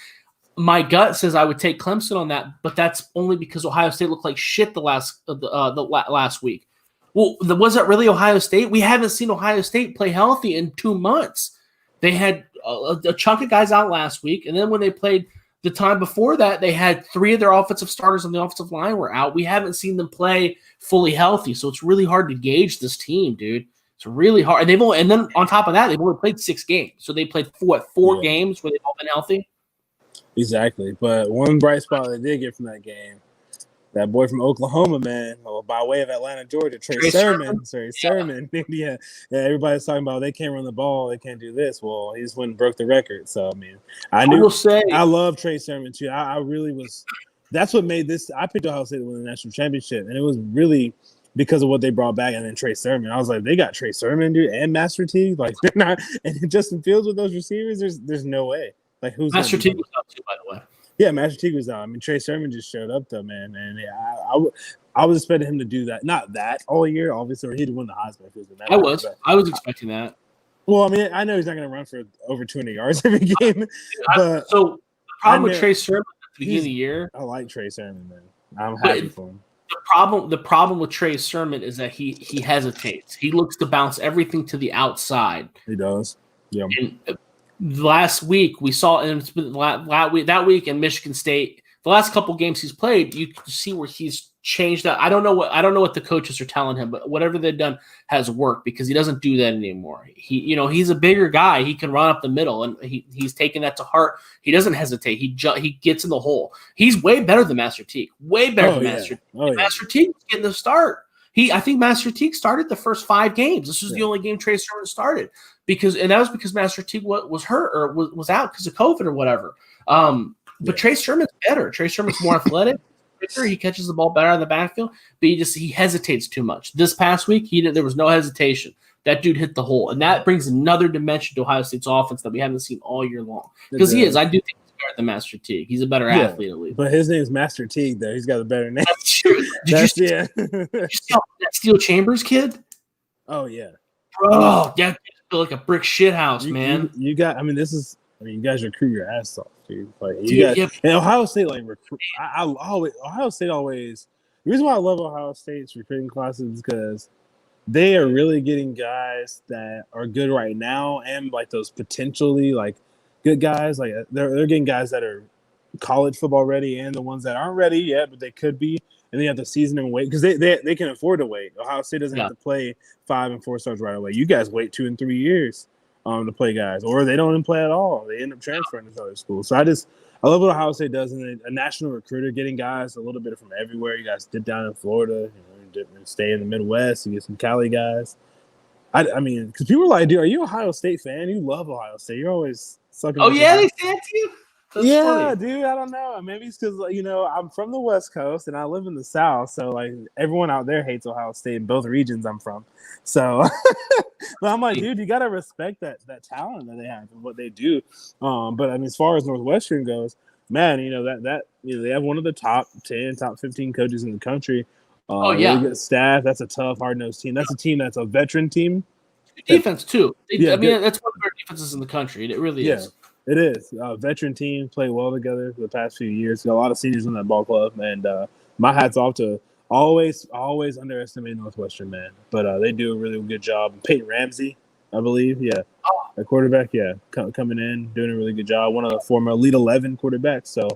My gut says I would take Clemson on that, but that's only because Ohio State looked like shit the last week. Well, was that really Ohio State? We haven't seen Ohio State play healthy in 2 months. They had a chunk of guys out last week, and then when they played the time before that, they had 3 of their offensive starters on the offensive line were out. We haven't seen them play fully healthy, so it's really hard to gauge this team, dude. It's really hard. And then on top of that, they've only played 6 games, so they played four games where they've all been healthy. Exactly, but one bright spot they did get from that game. That boy from Oklahoma, man, by way of Atlanta, Georgia, Trey Sermon. Yeah, everybody's talking about they can't run the ball, they can't do this. Well, he just went and broke the record. So, I mean, I love Trey Sermon too. I really was. That's what made this. I picked Ohio State to win the national championship, and it was really because of what they brought back, and then Trey Sermon. I was like, they got Trey Sermon, dude, and Master T. Like they're not, and Justin Fields with those receivers. There's no way. Like who's Master T was up too, by the way. Yeah, Master Teague was out. I mean, Trey Sermon just showed up, though, man. And I was expecting him to do that. Not that all year, obviously, or he'd win the Heisman. I was expecting that. Well, I mean, I know he's not going to run for over 200 yards every game. So the problem with Trey Sermon at the beginning of the year. I like Trey Sermon, man. I'm happy for him. The problem with Trey Sermon is that he hesitates. He looks to bounce everything to the outside. He does. Yeah. And last week we saw, and it's been that week in Michigan State. The last couple games he's played, you can see where he's changed that. I don't know what the coaches are telling him, but whatever they've done has worked because he doesn't do that anymore. He's a bigger guy. He can run up the middle, and he's taking that to heart. He doesn't hesitate. He gets in the hole. He's way better than Master Teague. Way better than Master Teague. Master Teague was getting the start. I think Master Teague started the first 5 games. This was the only game Trey Sermon started and that was because Master Teague was hurt or was out because of COVID or whatever. But Trey Sermon's better. Trey Sermon's more athletic. He catches the ball better on the backfield, but he hesitates too much. This past week, there was no hesitation. That dude hit the hole, and that brings another dimension to Ohio State's offense that we haven't seen all year long. Because he is, I do think he's better than Master Teague. He's a better athlete, at least. But his name's Master Teague, though. He's got a better name. That's true. Did you see that Steel Chambers kid? Oh yeah, bro, that feel like a brick shit house, man. You guys recruit your ass off, dude. Like and Ohio State recruit. Ohio State always. The reason why I love Ohio State's recruiting classes is because they are really getting guys that are good right now, and like those potentially good guys. Like they're getting guys that are college football ready, and the ones that aren't ready yet, but they could be. And they have to season and wait because they can afford to wait. Ohio State doesn't have to play 5 and 4 stars right away. You guys wait 2 and 3 years to play guys, or they don't even play at all. They end up transferring to other schools. So I love what Ohio State does. And a national recruiter getting guys a little bit from everywhere. You guys did down in Florida, and stay in the Midwest. You get some Cali guys. I mean, because people are like, dude, are you an Ohio State fan? You love Ohio State. You're always sucking. Oh yeah, they say that to you. That's funny. Dude, I don't know. Maybe it's because I'm from the West Coast and I live in the South, so like everyone out there hates Ohio State in both regions I'm from. So, but I'm like, dude, you gotta respect that talent that they have and what they do. But I mean, as far as Northwestern goes, man, they have one of the top 10, top 15 coaches in the country. Really good staff. That's a tough, hard-nosed team. That's a team that's a veteran team. Defense too. That's one of their defenses in the country. It really is. It is. Veteran team, play well together for the past few years. Got a lot of seniors in that ball club, and my hat's off to always underestimate Northwestern, man. But they do a really good job. Peyton Ramsey, I believe, a quarterback, coming in, doing a really good job. One of the former Elite 11 quarterbacks, so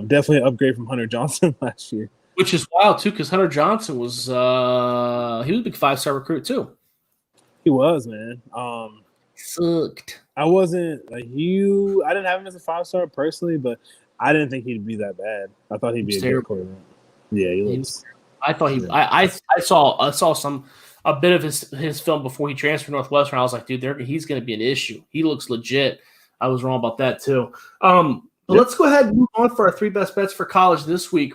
definitely an upgrade from Hunter Johnson last year. Which is wild too, because Hunter Johnson was he was a big 5-star recruit too. He was, man. Sucked. I wasn't like you. I didn't have him as a 5-star personally, but I didn't think he'd be that bad. I thought he'd be a good quarterback. Yeah, he was. I thought he. I saw a bit of his film before he transferred to Northwestern. I was like, dude, he's going to be an issue. He looks legit. I was wrong about that too. But let's go ahead and move on for our 3 best bets for college this week.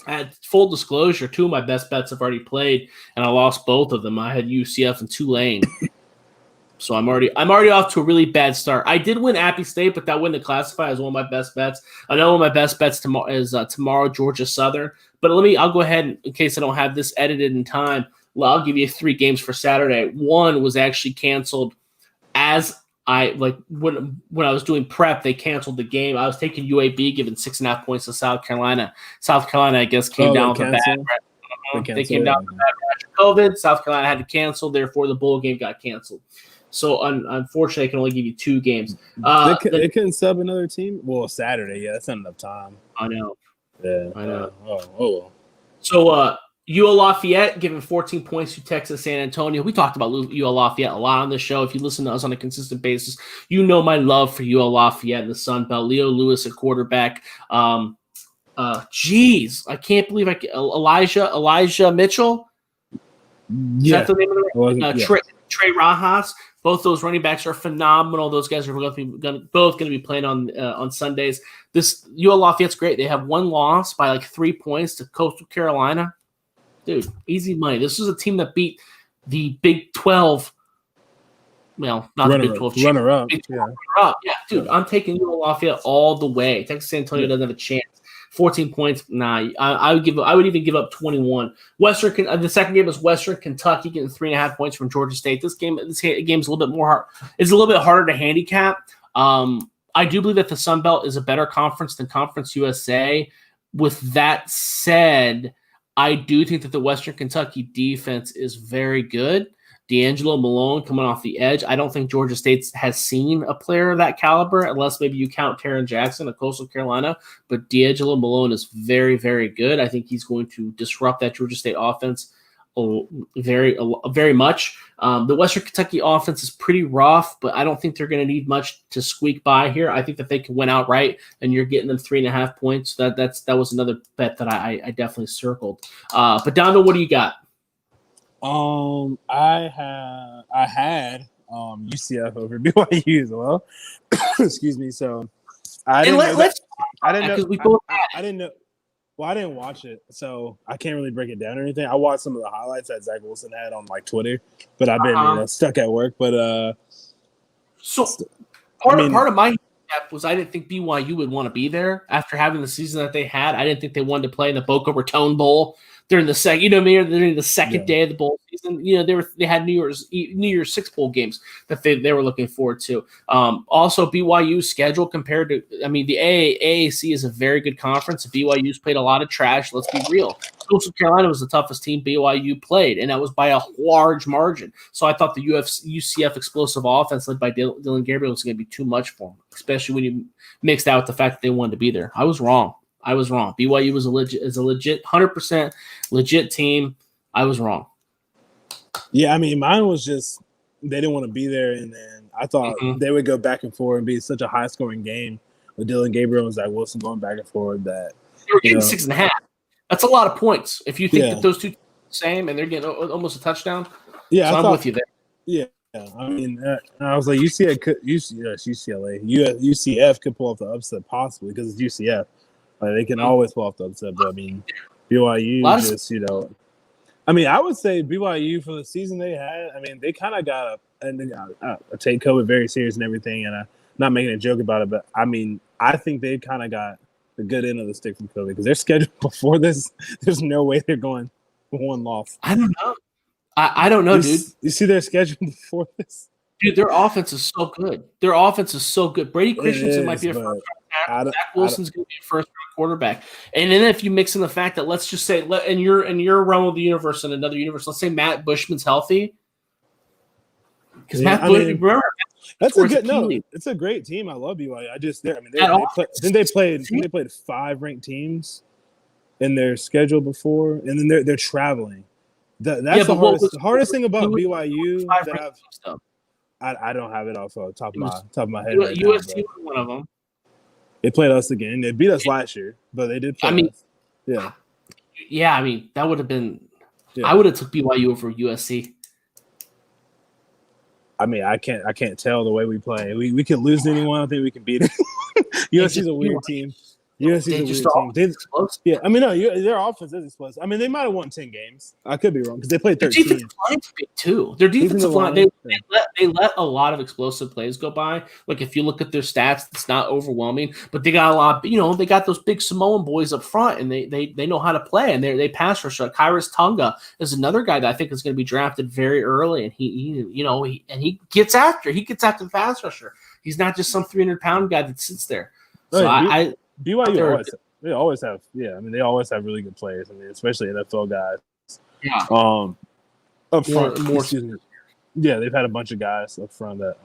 At full disclosure, 2 of my best bets have already played, and I lost both of them. I had UCF and Tulane. So I'm already off to a really bad start. I did win Appy State, but that wouldn't classify as one of my best bets. Another one of my best bets tomorrow, Georgia Southern. But I'll go ahead, in case I don't have this edited in time, I'll give you 3 games for Saturday. One was actually canceled as when I was doing prep, they canceled the game. I was taking UAB, giving 6.5 points to South Carolina. South Carolina, I guess, came down with a bad. They came down with a bad batch of COVID. South Carolina had to cancel. Therefore, the bowl game got canceled. So, unfortunately, I can only give you 2 games. They couldn't sub another team? Well, Saturday. Yeah, that's not enough time. I know. Yeah. I know. Well. So, UL Lafayette giving 14 points to Texas San Antonio. We talked about UL Lafayette a lot on this show. If you listen to us on a consistent basis, you know my love for UL Lafayette in the Sun Belt. Leo Lewis at quarterback. I can't believe Elijah Mitchell. Is that the name of the Trey Rajas. Both those running backs are phenomenal. Those guys are both going to be playing on Sundays. This UL Lafayette's great. They have 1 loss by 3 points to Coastal Carolina. Dude, easy money. This is a team that beat the Big 12. Well, not the Big 12. Runner-up. Yeah, dude, I'm taking UL Lafayette all the way. Texas San Antonio doesn't have a chance. 14 points. Nah, I would even give up 21. The second game was Western Kentucky getting 3.5 points from Georgia State. This game's a little bit more hard. It's a little bit harder to handicap. I do believe that the Sun Belt is a better conference than Conference USA. With that said, I do think that the Western Kentucky defense is very good. D'Angelo Malone coming off the edge. I don't think Georgia State has seen a player of that caliber, unless maybe you count Taron Jackson of Coastal Carolina. But D'Angelo Malone is very, very good. I think he's going to disrupt that Georgia State offense very much. The Western Kentucky offense is pretty rough, but I don't think they're going to need much to squeak by here. I think that they can win outright, and you're getting them 3.5 points. That was another bet that I definitely circled. But Donovan, what do you got? I had UCF over BYU as well. Excuse me. So I didn't know. Well, I didn't watch it, so I can't really break it down or anything. I watched some of the highlights that Zach Wilson had on Twitter, but I've been stuck at work. But part of my was I didn't think BYU would want to be there after having the season that they had. I didn't think they wanted to play in the Boca Raton Bowl during the second, during the second day of the bowl season. They had New Year's 6 bowl games that they were looking forward to. Also, BYU's schedule compared to, the AAC is a very good conference. BYU's played a lot of trash. Let's be real. Coastal Carolina was the toughest team BYU played, and that was by a large margin. So I thought the UCF explosive offense led by Dylan Gabriel was going to be too much for them, especially when you mixed out the fact that they wanted to be there. I was wrong. BYU was a legit 100% legit team. I was wrong. Yeah, mine was just they didn't want to be there, and then I thought they would go back and forth and be such a high-scoring game with Dylan Gabriel and Zach Wilson going back and forth that they were getting 6.5. That's a lot of points. If you think that those two are the same and they're getting almost a touchdown, yeah, so I'm with you there. Yeah, Yeah, I mean, I was like, UCLA, UCF could pull off the upset possibly because it's UCF. Like they can always pull off the upset, but I mean, BYU just I mean, I would say BYU for the season they had. I mean, they kind of got take COVID very serious and everything, and I'm not making a joke about it, but I mean, I think they kind of got the good end of the stick from COVID because their schedule before this, there's no way they're going one loss. I don't know. I don't know, dude. You see their schedule before this? Dude, their offense is so good. Their offense is so good. Brady Christensen might be a first round. Zach Wilson's going to be a first round quarterback. And then if you mix in the fact that let's just say in your realm of the universe and another universe, let's say Matt Bushman's healthy. Because remember, that's a good it's a great team. I love BYU. They played 5 ranked teams in their schedule before, and then they're traveling. That's the hardest thing about BYU that I don't have it off the top of my head. Right USC now, was one of them. They played us again. They beat us last year, but they did play us. Yeah. Yeah, I mean, that would have been I would have took BYU over USC. I mean, I can't tell the way we play. We could lose to anyone. I don't think we can beat it. USC's a weird team. USC's a weird team. Yeah, I mean, no, their offense is explosive. I mean, they might have won 10 games. I could be wrong because they played 13. Their defensive line's big too. Their defensive line, they let a lot of explosive plays go by. Like if you look at their stats, it's not overwhelming, but they got a lot. You know, they got those big Samoan boys up front, and they know how to play, and they pass rush. Kairos Tunga is another guy that I think is going to be drafted very early, and he gets after the pass rusher. He's not just some 300-pound guy that sits there. So BYU always have they always have really good players. I mean, especially NFL guys. Yeah. Up front, yeah, they've had a bunch of guys up front that.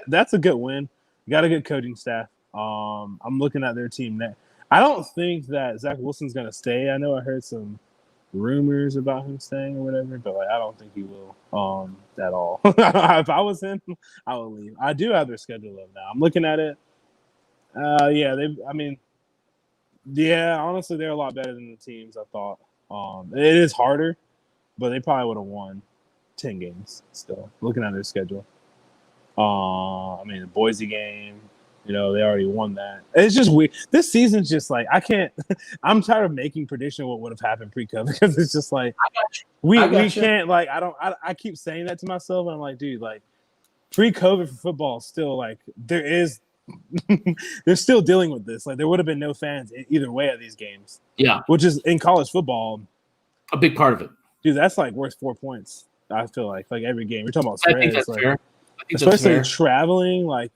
That's a good win. You got a good coaching staff. I'm looking at their team now. I don't think that Zach Wilson's gonna stay. I know I heard some rumors about him staying or whatever, but I don't think he will at all. If I was him, I would leave. I do have their schedule up now. I'm looking at it. Honestly, they're a lot better than the teams I thought. It is harder, but they probably would have won 10 games still, looking at their schedule. The Boise game, they already won that. It's just weird. This season's just like I'm tired of making prediction what would have happened pre-COVID because it's just like we can't I keep saying that to myself and I'm like, dude, like pre-COVID for football still like they're still dealing with this. Like there would have been no fans either way at these games. Yeah. Which is in college football a big part of it. Dude, that's like worth 4 points. I feel like every game. We're talking about spreads. I think that's fair. Especially traveling, like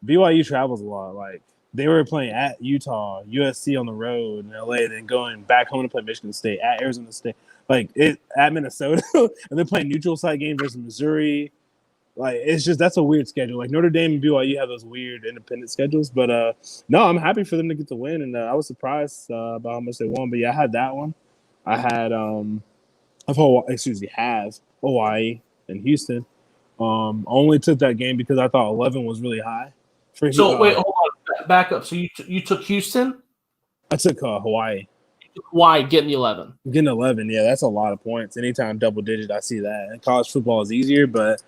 BYU travels a lot. Like they were playing at Utah, USC on the road in LA, then going back home to play Michigan State, at Arizona State, at Minnesota, and then playing neutral site games versus Missouri. Like it's just that's a weird schedule. Like Notre Dame and BYU have those weird independent schedules, but no, I'm happy for them to get the win, and I was surprised about how much they won. But yeah, I had that one. I had have Hawaii and Houston. Only took that game because I thought 11 was really high. Wait, hold on, back up. So you took Houston? I took Hawaii. Hawaii getting the 11. Getting 11, yeah, that's a lot of points. Anytime double digit, I see that. And college football is easier, but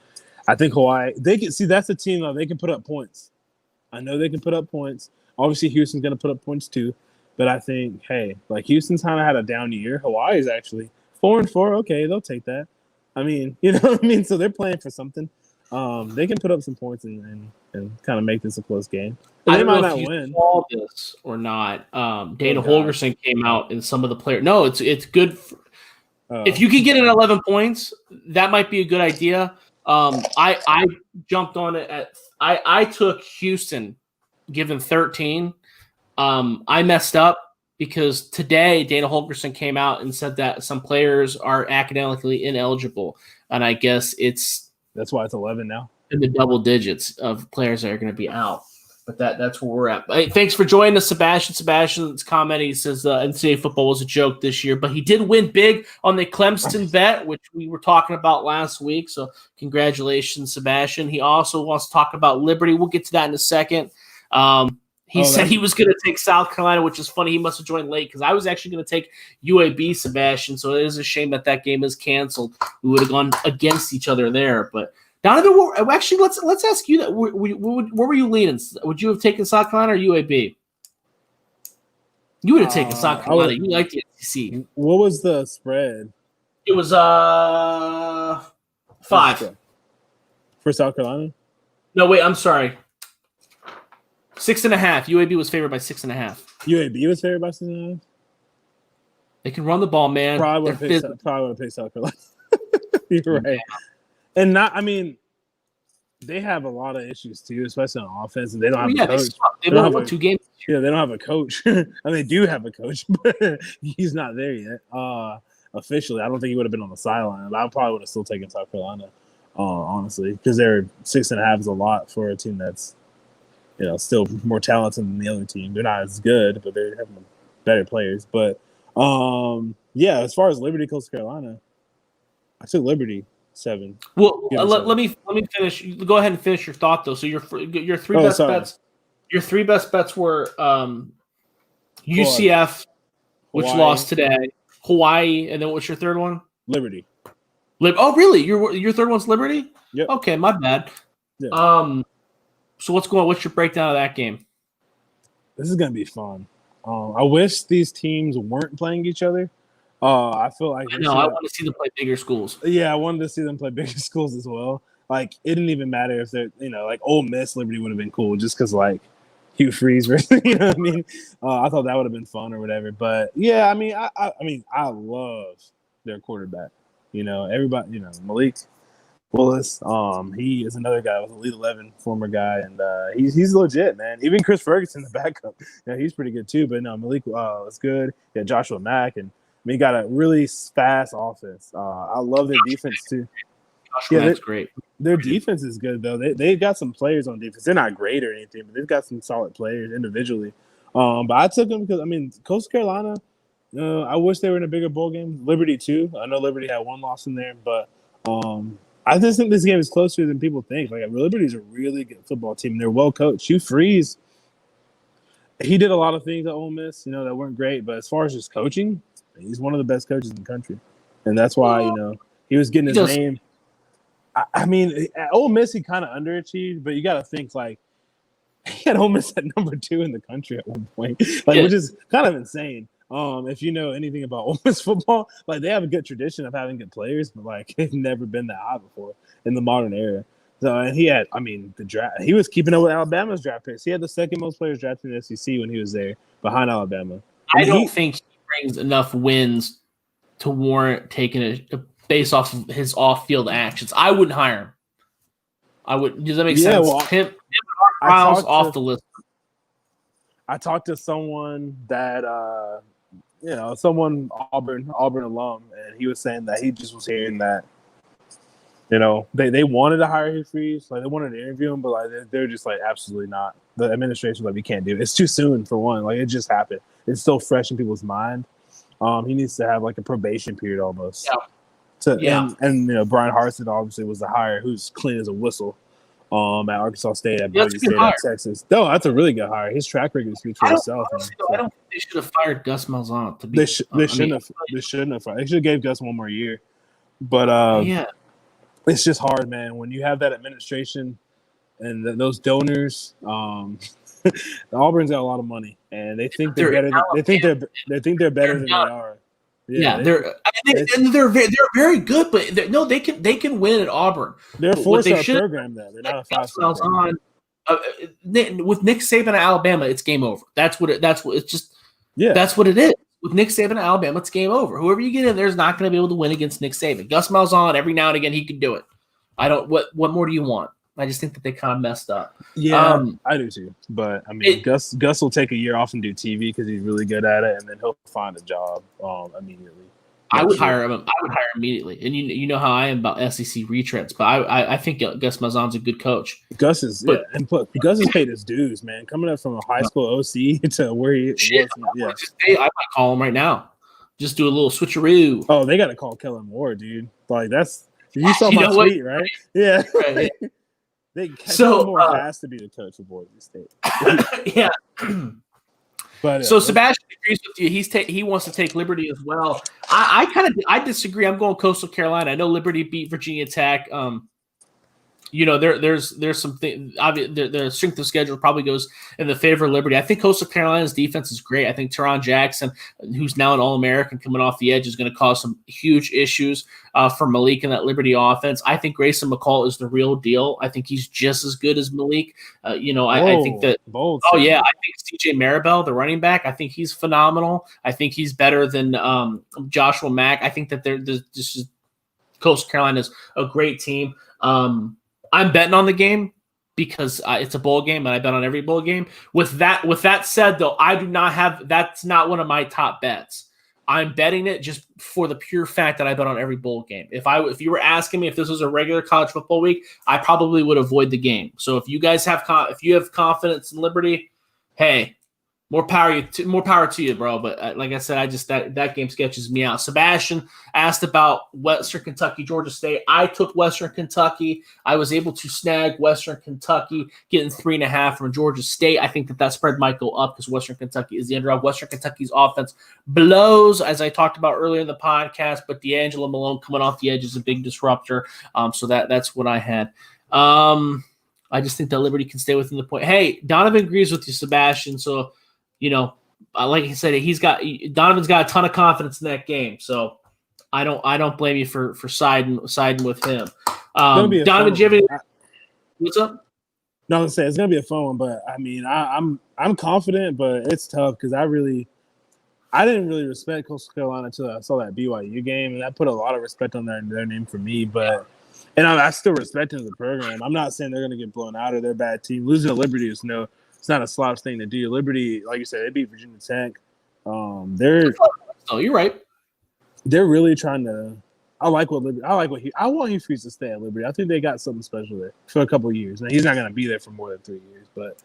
I think Hawaii that's a team that they can put up points. I know they can put up points. Obviously, Houston's going to put up points too, but I think Houston's kind of had a down year. Hawaii's actually 4-4. Okay, they'll take that. I mean, you know what I mean? So they're playing for something. They can put up some points and kind of make this a close game. But they might not win. Saw this or not? Dana Holgerson came out in some of the players. No, it's good. If you could get an 11 points, that might be a good idea. I jumped on it I took Houston, given 13. I messed up. Because today, Dana Holgerson came out and said that some players are academically ineligible. And I guess that's why it's 11 now. In the double digits of players that are going to be out. But that's where we're at. Hey, thanks for joining us, Sebastian. Sebastian's comment, he says NCAA football was a joke this year. But he did win big on the Clemson bet, which we were talking about last week. So congratulations, Sebastian. He also wants to talk about Liberty. We'll get to that in a second. He said he was going to take South Carolina, which is funny. He must have joined late because I was actually going to take UAB, Sebastian. So it is a shame that game is canceled. We would have gone against each other there. But Donovan, actually, let's ask you that. Where were you leaning? Would you have taken South Carolina or UAB? You would have taken South Carolina. You like the SEC. What was the spread? It was 5 for South Carolina. No, wait. I'm sorry. 6.5. UAB was favored by 6.5. UAB was favored by 6.5. They can run the ball, man. Probably would have picked South Carolina. You're right. And they have a lot of issues too, especially on offense, and they don't have a coach. They don't have 2 games. Yeah, they don't have a coach. I mean, they do have a coach, but he's not there yet. Officially, I don't think he would have been on the sideline. But I probably would have still taken South Carolina, honestly, because they're 6.5 is a lot for a team that's, still more talented than the other team. They're not as good, but they have better players. But as far as Liberty, Coastal Carolina, I took Liberty 7. Well, let me finish. Go ahead and finish your thought though. So your 3 best bets. Your 3 best bets were UCF, which lost today, Hawaii, and then what's your third one? Liberty. Oh, really? Your third one's Liberty? Yep. Okay, my bad. Yeah. So what's your breakdown of that game? This is gonna be fun. I wish these teams weren't playing each other. I feel like I want to see them play bigger schools. Yeah, I wanted to see them play bigger schools as well. Like it didn't even matter if they're like Ole Miss Liberty would have been cool just because like Hugh Freeze, you know what I mean? I thought that would have been fun or whatever. But yeah, I love their quarterback. Everybody, Malik Willis. He is another guy with Elite 11 former guy, and he's legit, man. Even Chris Ferguson, the backup, he's pretty good too. But no, Malik is good. Yeah, Joshua Mack, and he got a really fast offense. I love their defense too. That's great. Their defense is good though. They got some players on defense. They're not great or anything, but they've got some solid players individually. But I took them because Coastal Carolina. I wish they were in a bigger bowl game. Liberty too. I know Liberty had 1 loss in there, but I just think this game is closer than people think. Like Liberty's a really good football team. They're well coached. Hugh Freeze, he did a lot of things at Ole Miss, that weren't great. But as far as just coaching, he's one of the best coaches in the country, and that's why he was getting his name. At Ole Miss he kind of underachieved, but you got to think like he had Ole Miss at number 2 in the country at one point, which is kind of insane. If you know anything about Ole Miss football, like they have a good tradition of having good players, but like they've never been that high before in the modern era. So, and he had, the draft. He was keeping up with Alabama's draft picks. He had the second most players drafted in the SEC when he was there, behind Alabama. I don't think he brings enough wins to warrant taking a based off of his off-field actions. I wouldn't hire him. I would. Does that make sense? Well, him Miles off the list. I talked to someone that someone Auburn alum, and he was saying that he just was hearing that they wanted to hire Hugh Freeze, like they wanted to interview him, but like they're just like absolutely not. The administration was like, we can't do it. It's too soon for one. Like it just happened. It's still fresh in people's mind. He needs to have like a probation period almost. Yeah. And Brian Harsin obviously was the hire, who's clean as a whistle. At Arkansas State, at Boise State, at Texas. No, that's a really good hire. His track record speaks for itself. I don't think they should have fired Gus Malzahn. They shouldn't have. They shouldn't have fired. They should have gave Gus 1 more year. But it's just hard, man. When you have that administration and those donors, the Auburn's got a lot of money, and they think they're better. They think they're better than they are. They're very good, but they can win at Auburn. They're a 4-star program, though. They're not a 5-star program. With Nick Saban at Alabama, it's game over. That's what it is. With Nick Saban at Alabama, it's game over. Whoever you get in there is not going to be able to win against Nick Saban. Gus Malzahn, every now and again, he can do it. What more do you want? I just think that they kind of messed up. Yeah, I do too. But Gus will take a year off and do TV because he's really good at it, and then he'll find a job immediately. I would hire him. I would hire him immediately. And you know how I am about SEC retreads, but I think Gus Malzahn's a good coach. Gus has paid his dues, man. Coming up from a high school OC to where he was. Yeah, I might call him right now. Just do a little switcheroo. Oh, they got to call Kellen Moore, dude. Like you saw my tweet, right? Yeah. Right. Kellen Moore has to be the coach of Boise State. Yeah. But so Sebastian agrees with you. He wants to take Liberty as well. I disagree. I'm going Coastal Carolina. I know Liberty beat Virginia Tech. There's something obvious. Their strength of schedule probably goes in the favor of Liberty. I think Coastal Carolina's defense is great. I think Teron Jackson, who's now an All-American coming off the edge, is going to cause some huge issues for Malik in that Liberty offense. I think Grayson McCall is the real deal. I think he's just as good as Malik. I think that. Bold. Oh yeah, I think CJ Maribel, the running back, I think he's phenomenal. I think he's better than Joshua Mack. I think that Coastal Carolina is a great team. I'm betting on the game because it's a bowl game, and I bet on every bowl game. With that said, though, that's not one of my top bets. I'm betting it just for the pure fact that I bet on every bowl game. If you were asking me if this was a regular college football week, I probably would avoid the game. So if you guys have confidence in Liberty, hey, more power to you, bro. But like I said, that game sketches me out. Sebastian asked about Western Kentucky, Georgia State. I took Western Kentucky. I was able to snag Western Kentucky, getting 3.5 from Georgia State. I think that spread might go up because Western Kentucky is the underdog. Western Kentucky's offense blows, as I talked about earlier in the podcast. But D'Angelo Malone coming off the edge is a big disruptor. So that's what I had. I just think that Liberty can stay within the point. Hey, Donovan agrees with you, Sebastian. So. Like I said, Donovan's got a ton of confidence in that game, so I don't blame you for siding with him. Donovan, Jimmy, what's up? No, I was gonna say it's gonna be a fun one, but I mean, I'm confident, but it's tough because I didn't really respect Coastal Carolina until I saw that BYU game, and that put a lot of respect on their name for me. But I still respect them as a program. I'm not saying they're gonna get blown out or they're a bad team. Losing to Liberty is it's not a slouch thing to do. Liberty, like you said, they beat Virginia Tech. You're right. They're really trying to. I want Hugh Freeze to stay at Liberty. I think they got something special there for a couple of years. Now he's not going to be there for more than 3 years, but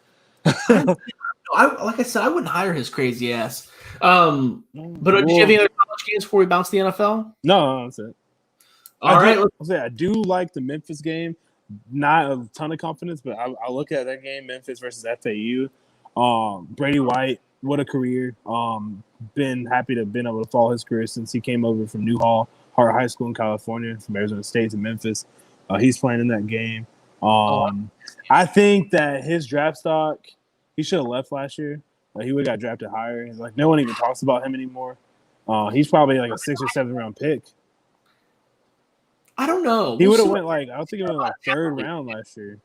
like I said, I wouldn't hire his crazy ass. But did you have any other college games before we bounce the NFL? No, that's it. I do like the Memphis game. Not a ton of confidence, but I look at that game, Memphis versus FAU. Brady White, what a career. Been happy to have been able to follow his career since he came over from Hart High School in California, from Arizona State to Memphis. He's playing in that game. I think that his draft stock, he should have left last year. He would have got drafted higher. Like, no one even talks about him anymore. He's probably like a 6th or 7th round pick. I don't know. He would have went I think he went 3rd round last year.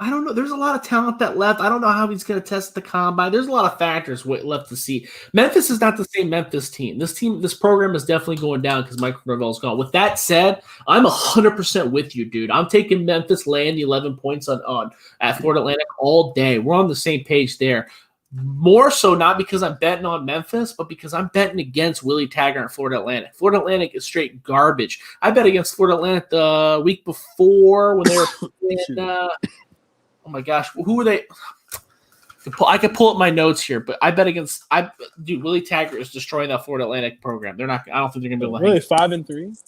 I don't know. There's a lot of talent that left. I don't know how he's going to test the combine. There's a lot of factors left to see. Memphis is not the same Memphis team. This program is definitely going down because Mike Norvell's gone. With that said, I'm 100% with you, dude. I'm taking Memphis laying the 11 points on at Florida Atlantic all day. We're on the same page there. More so not because I'm betting on Memphis, but because I'm betting against Willie Taggart and Florida Atlantic. Florida Atlantic is straight garbage. I bet against Florida Atlantic the week before when they were playing, oh my gosh, who were they? I could pull up my notes here, but I bet against Willie Taggart is destroying that Florida Atlantic program. They're not. I don't think they're going to be able to. Really, 5-3.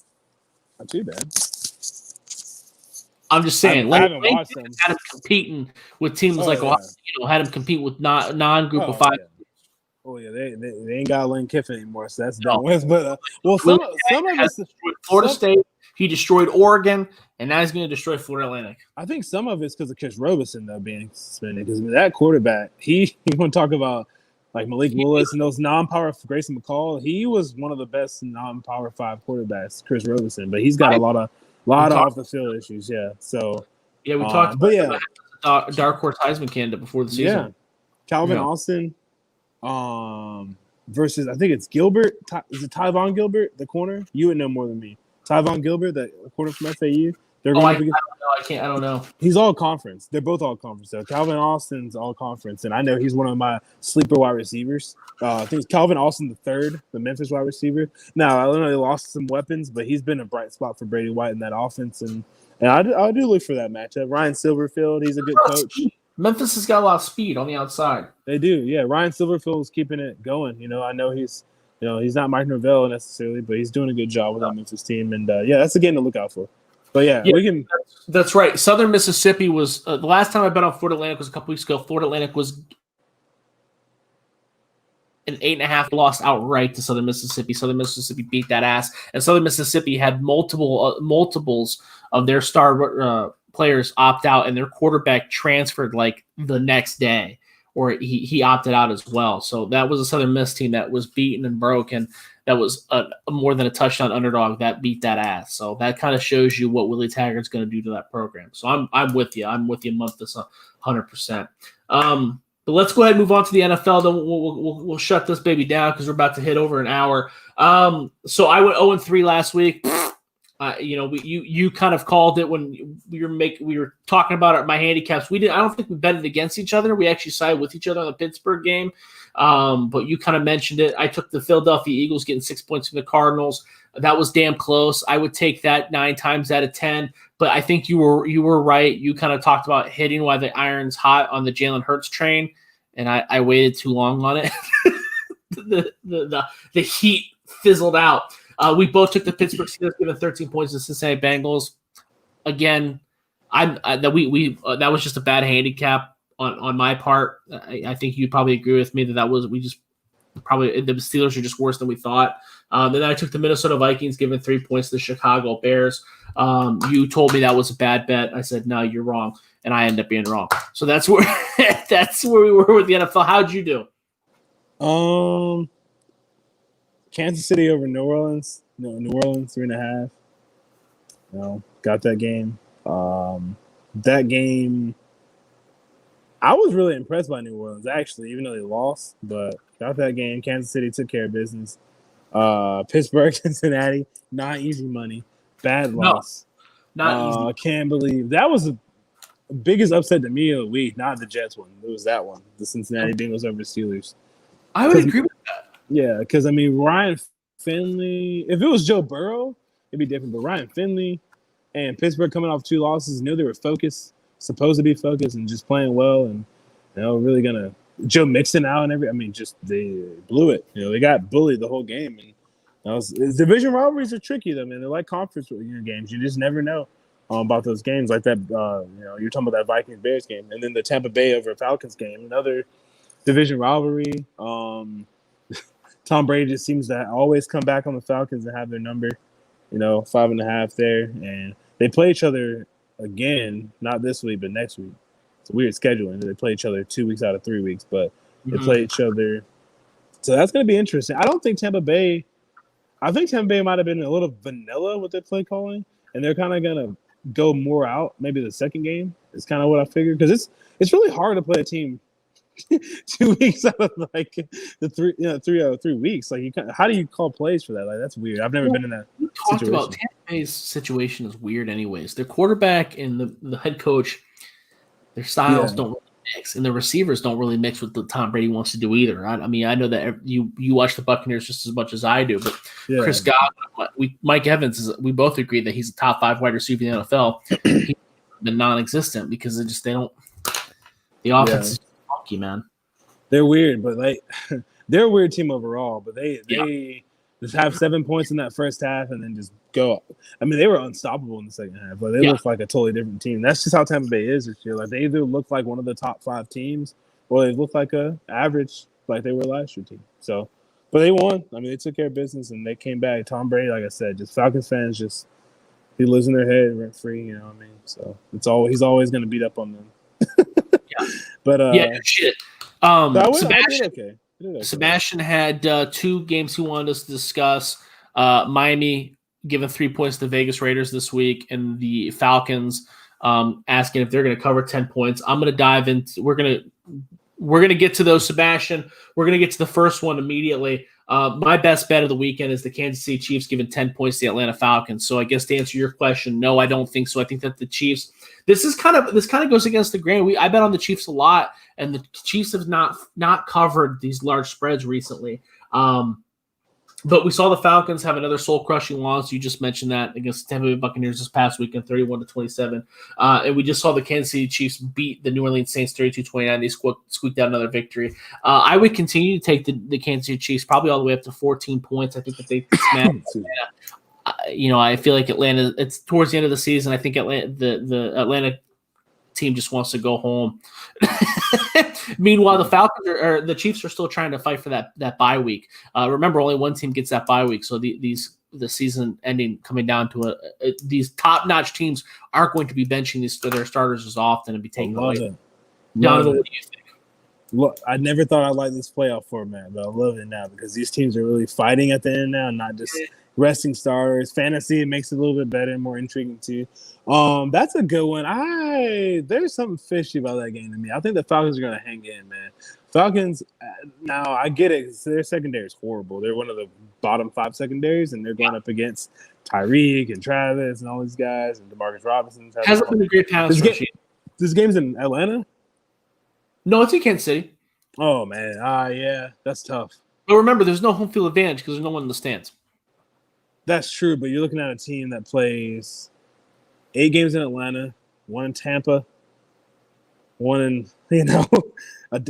Not too bad. I'm just saying, I haven't watched them. Had him competing with teams Ohio, had him compete with non-group of 5. Yeah. Oh yeah, they ain't got Lane Kiffin anymore, so that's done with. But some of us Florida State, he destroyed Oregon, and now he's going to destroy Florida Atlantic. I think some of it's because of Chris Robinson though being suspended. Because that quarterback, you want to talk about like Malik Willis and those non-power Grayson McCall. He was one of the best non-power 5 quarterbacks, Chris Robinson, but he's got a lot of off the field issues. Yeah, so we talked about dark horse Heisman candidate before the season. Yeah, Calvin Austin. Versus I think it's Gilbert. Is it Tyvon Gilbert, the corner? You would know more than me. Tyvon Gilbert, the corner from FAU. I don't know. He's all conference. They're both all conference. So Calvin Austin's all conference, and I know he's one of my sleeper wide receivers. I think it's Calvin Austin the third, the Memphis wide receiver. Now I know they lost some weapons, but he's been a bright spot for Brady White in that offense, and I do look for that matchup. Ryan Silverfield, he's a good coach. Memphis has got a lot of speed on the outside. They do, yeah. Ryan Silverfield is keeping it going. I know he's not Mike Norvell necessarily, but he's doing a good job with that Memphis team, and that's a game to look out for. But yeah, we can. That's right. Southern Mississippi was the last time I bet on Florida Atlantic was a couple weeks ago. Florida Atlantic was an 8.5 lost outright to Southern Mississippi. Southern Mississippi beat that ass, and Southern Mississippi had multiples of their star players opt out, and their quarterback transferred like the next day, or he opted out as well. So that was a Southern Miss team that was beaten and broken. That was a more than a touchdown underdog that beat that ass. So that kind of shows you what Willie Taggart's going to do to that program. So I'm with you. I'm with you, Memphis, 100%. But let's go ahead and move on to the NFL. Then we'll shut this baby down because we're about to hit over an hour. So I went 0-3 last week. You kind of called it when we were talking about my handicaps. I don't think we betted against each other. We actually sided with each other on the Pittsburgh game. But you kind of mentioned it. I took the Philadelphia Eagles getting 6 points from the Cardinals. That was damn close. I would take that 9 times out of 10. But I think you were right. You kind of talked about hitting while the iron's hot on the Jalen Hurts train, and I waited too long on it. the heat fizzled out. We both took the Pittsburgh Steelers, given 13 points to the Cincinnati Bengals. Again, that was just a bad handicap on my part. I think you'd probably agree with me the Steelers are just worse than we thought. Then I took the Minnesota Vikings, given 3 points to the Chicago Bears. You told me that was a bad bet. I said, no, you're wrong. And I ended up being wrong. So that's where we were with the NFL. How'd you do? Kansas City over New Orleans. No, New Orleans 3.5. Got that game. That game, I was really impressed by New Orleans, actually, even though they lost. But got that game. Kansas City took care of business. Pittsburgh, Cincinnati, not easy money. Bad loss. Not easy. Can't believe that was the biggest upset to me of the week. Not the Jets one. It was that one. The Cincinnati Bengals over the Steelers. I would agree with that. Yeah, because Ryan Finley. If it was Joe Burrow, it'd be different. But Ryan Finley and Pittsburgh coming off 2 losses, knew they were supposed to be focused, and just playing well, and really gonna. Joe Mixon out and just they blew it. They got bullied the whole game, and division rivalries are tricky though, man. They're like conference games. You just never know about those games like that. You're talking about that Vikings Bears game, and then the Tampa Bay over Falcons game, another division rivalry. Tom Brady just seems to always come back on the Falcons and have their number, 5.5 there, and they play each other again, not this week but next week. It's weird scheduling. They play each other 2 weeks out of 3 weeks, but they play each other. So that's going to be interesting. I think Tampa Bay might have been a little vanilla with their play calling, and they're kind of going to go more out. Maybe the second game is kind of what I figured, because it's really hard to play a team 2 weeks out of the 3 out of 3 weeks. How do you call plays for that? That's weird. I've never been in that situation. Talked about Tampa Bay's situation is weird, anyways. Their quarterback and the head coach. Their styles don't really mix, and the receivers don't really mix with what Tom Brady wants to do either. I know that you watch the Buccaneers just as much as I do, but Chris Godwin, Mike Evans, we both agree that he's a top 5 wide receiver in the NFL. He's been non-existent because the offense is funky, man. They're weird, but they're a weird team overall. But they just have 7 points in that first half and then just go. They were unstoppable in the second half. They look like a totally different team. That's just how Tampa Bay is this year. They either look like one of the top 5 teams, or they look like a average, like they were last year team. So, but they won. They took care of business and they came back. Tom Brady, like I said, just Falcons fans, he lives in their head rent free. So he's always going to beat up on them. But shit. Sebastian had 2 games he wanted us to discuss. Miami giving 3 points to the Vegas Raiders this week, and the Falcons asking if they're going to cover 10 points. I'm going to dive into. We're going to get to those, Sebastian. We're going to get to the first one immediately. My best bet of the weekend is the Kansas City Chiefs giving 10 points to the Atlanta Falcons. So I guess to answer your question, no, I don't think so. I think that the Chiefs. This kind of goes against the grain. I bet on the Chiefs a lot, and the Chiefs have not covered these large spreads recently. But we saw the Falcons have another soul-crushing loss. You just mentioned that against the Tampa Bay Buccaneers this past weekend, 31-27. And we just saw the Kansas City Chiefs beat the New Orleans Saints 32-29. They squeaked out another victory. I would continue to take the Kansas City Chiefs probably all the way up to 14 points. I think that they smash. I feel like Atlanta. It's towards the end of the season. I think the Atlanta team just wants to go home. Meanwhile, the Falcons or the Chiefs are still trying to fight for that bye week. Remember, only one team gets that bye week, so the season ending coming down to these top-notch teams aren't going to be benching their starters as often and be taking away. Donovan, what do you think? Look, I never thought I'd like this playoff format, but I love it now because these teams are really fighting at the end now, not just resting starters. Fantasy, it makes it a little bit better and more intriguing too. That's a good one. There's something fishy about that game to me. I think the Falcons are going to hang in, man. Falcons, now I get it. Their secondary is horrible. They're one of the bottom 5 secondaries, and they're going up against Tyreek and Travis and all these guys and Demarcus Robinson. Hasn't been a great pass rush. This game's in Atlanta? No, it's in Kansas City. Oh, man. Yeah, that's tough. But remember, there's no home field advantage because there's no one in the stands. That's true, but you're looking at a team that plays 8 games in Atlanta, 1 in Tampa, 1 in,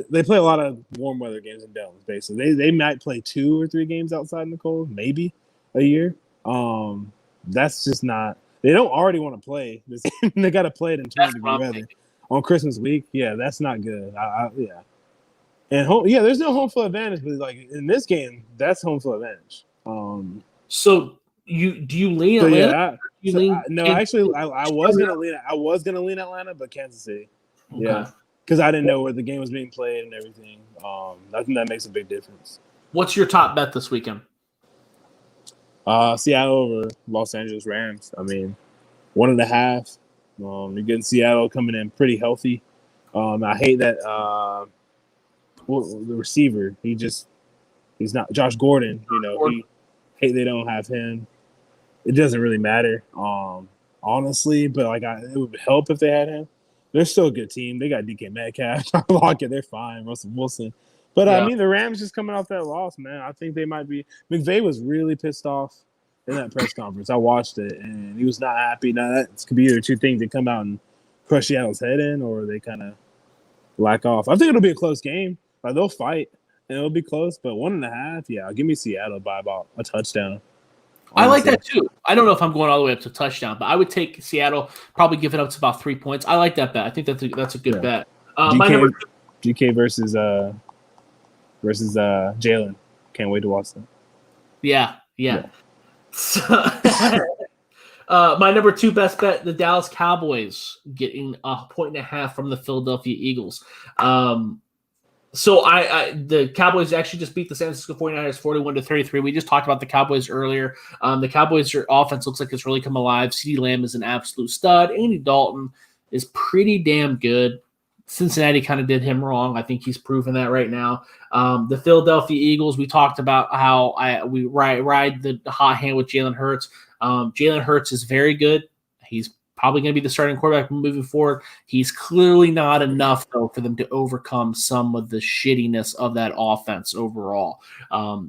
they play a lot of warm weather games in Dallas, basically. They might play 2 or 3 games outside in the cold, maybe a year. That's just not – they don't already want to play this game. They got to play it in 20-degree weather. On Christmas week, yeah, that's not good. Yeah. And there's no home field advantage, but like in this game, that's home field advantage. So do you lean Atlanta? I was gonna lean Atlanta, but Kansas City. Okay. Yeah, because I didn't know where the game was being played and everything. I think that makes a big difference. What's your top bet this weekend? Seattle over Los Angeles Rams. I mean, 1.5. You're getting Seattle coming in pretty healthy. I hate that the receiver. He's not Josh Gordon. Hate they don't have him. It doesn't really matter, honestly. But it would help if they had him. They're still a good team. They got DK Metcalf, Lockett. They're fine. Russell Wilson. But I mean, the Rams just coming off that loss, man. I think they might be. McVay was really pissed off in that press conference. I watched it, and he was not happy. Now, that could be either two things. They come out and crush Seattle's head in, or they kind of lack off. I think it'll be a close game. They'll fight, and it'll be close. But 1.5, yeah, give me Seattle by about a touchdown. Honestly. I like that, too. I don't know if I'm going all the way up to touchdown, but I would take Seattle, probably give it up to about 3 points. I like that bet. I think that's a good bet. GK versus Jalen. Can't wait to watch that. Yeah. So, my number 2 best bet, the Dallas Cowboys getting 1.5 from the Philadelphia Eagles. So the Cowboys actually just beat the San Francisco 49ers 41-33. We just talked about the Cowboys earlier. The Cowboys' offense looks like it's really come alive. CeeDee Lamb is an absolute stud. Andy Dalton is pretty damn good. Cincinnati kind of did him wrong. I think he's proven that right now. The Philadelphia Eagles, we talked about how we ride the hot hand with Jalen Hurts. Jalen Hurts is very good. He's probably going to be the starting quarterback moving forward. He's clearly not enough, though, for them to overcome some of the shittiness of that offense overall.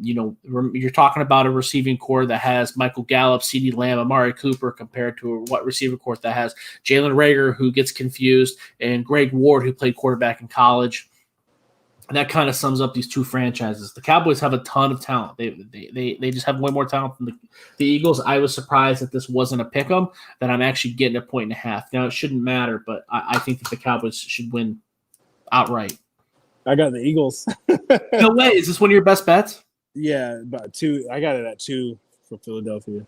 You're talking about a receiving core that has Michael Gallup, CeeDee Lamb, Amari Cooper, compared to what receiver core that has Jalen Reagor, who gets confused, and Greg Ward, who played quarterback in college. And that kind of sums up these two franchises. The Cowboys have a ton of talent. They just have way more talent than the Eagles. I was surprised that this wasn't a pick 'em, that I'm actually getting 1.5. Now, it shouldn't matter, but I think that the Cowboys should win outright. I got the Eagles. No way. Is this one of your best bets? Yeah, about 2. I got it at 2 for Philadelphia.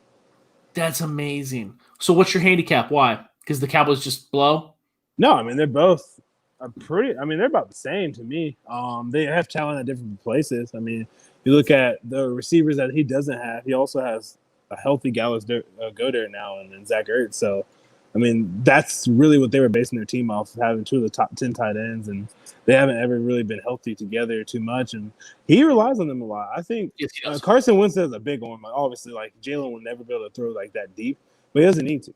That's amazing. So what's your handicap? Why? Because the Cowboys just blow? No, I mean, they're both they're about the same to me. They have talent at different places. I mean, you look at the receivers that he doesn't have. He also has a healthy Gallows Goddard now and then Zach Ertz. So, I mean, that's really what they were basing their team off, having 2 of the top 10 tight ends, and they haven't ever really been healthy together too much. And he relies on them a lot. I think Carson Wentz has a big arm. Obviously, Jalen will never be able to throw that deep, but he doesn't need to.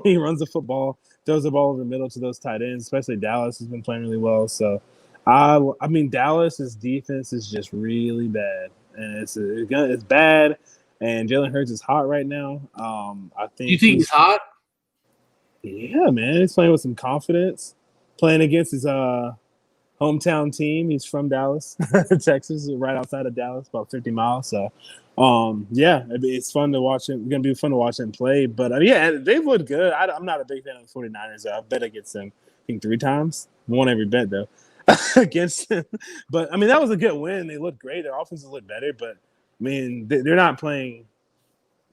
He runs the football, throws the ball over the middle to those tight ends, especially Dallas has been playing really well. So, I mean, Dallas's defense is just really bad, and it's bad. And Jalen Hurts is hot right now. I think. You think he's hot? Yeah, man, he's playing with some confidence. Playing against his hometown team. He's from Dallas, Texas, right outside of Dallas, about 50 miles. So, yeah, it's fun to watch him. It's going to be fun to watch him play. But, yeah, they've looked good. I'm not a big fan of the 49ers. I bet against them, I think 3 times. Won every bet, though, against them. But, I mean, that was a good win. They looked great. Their offenses looked better. But, I mean, they're not playing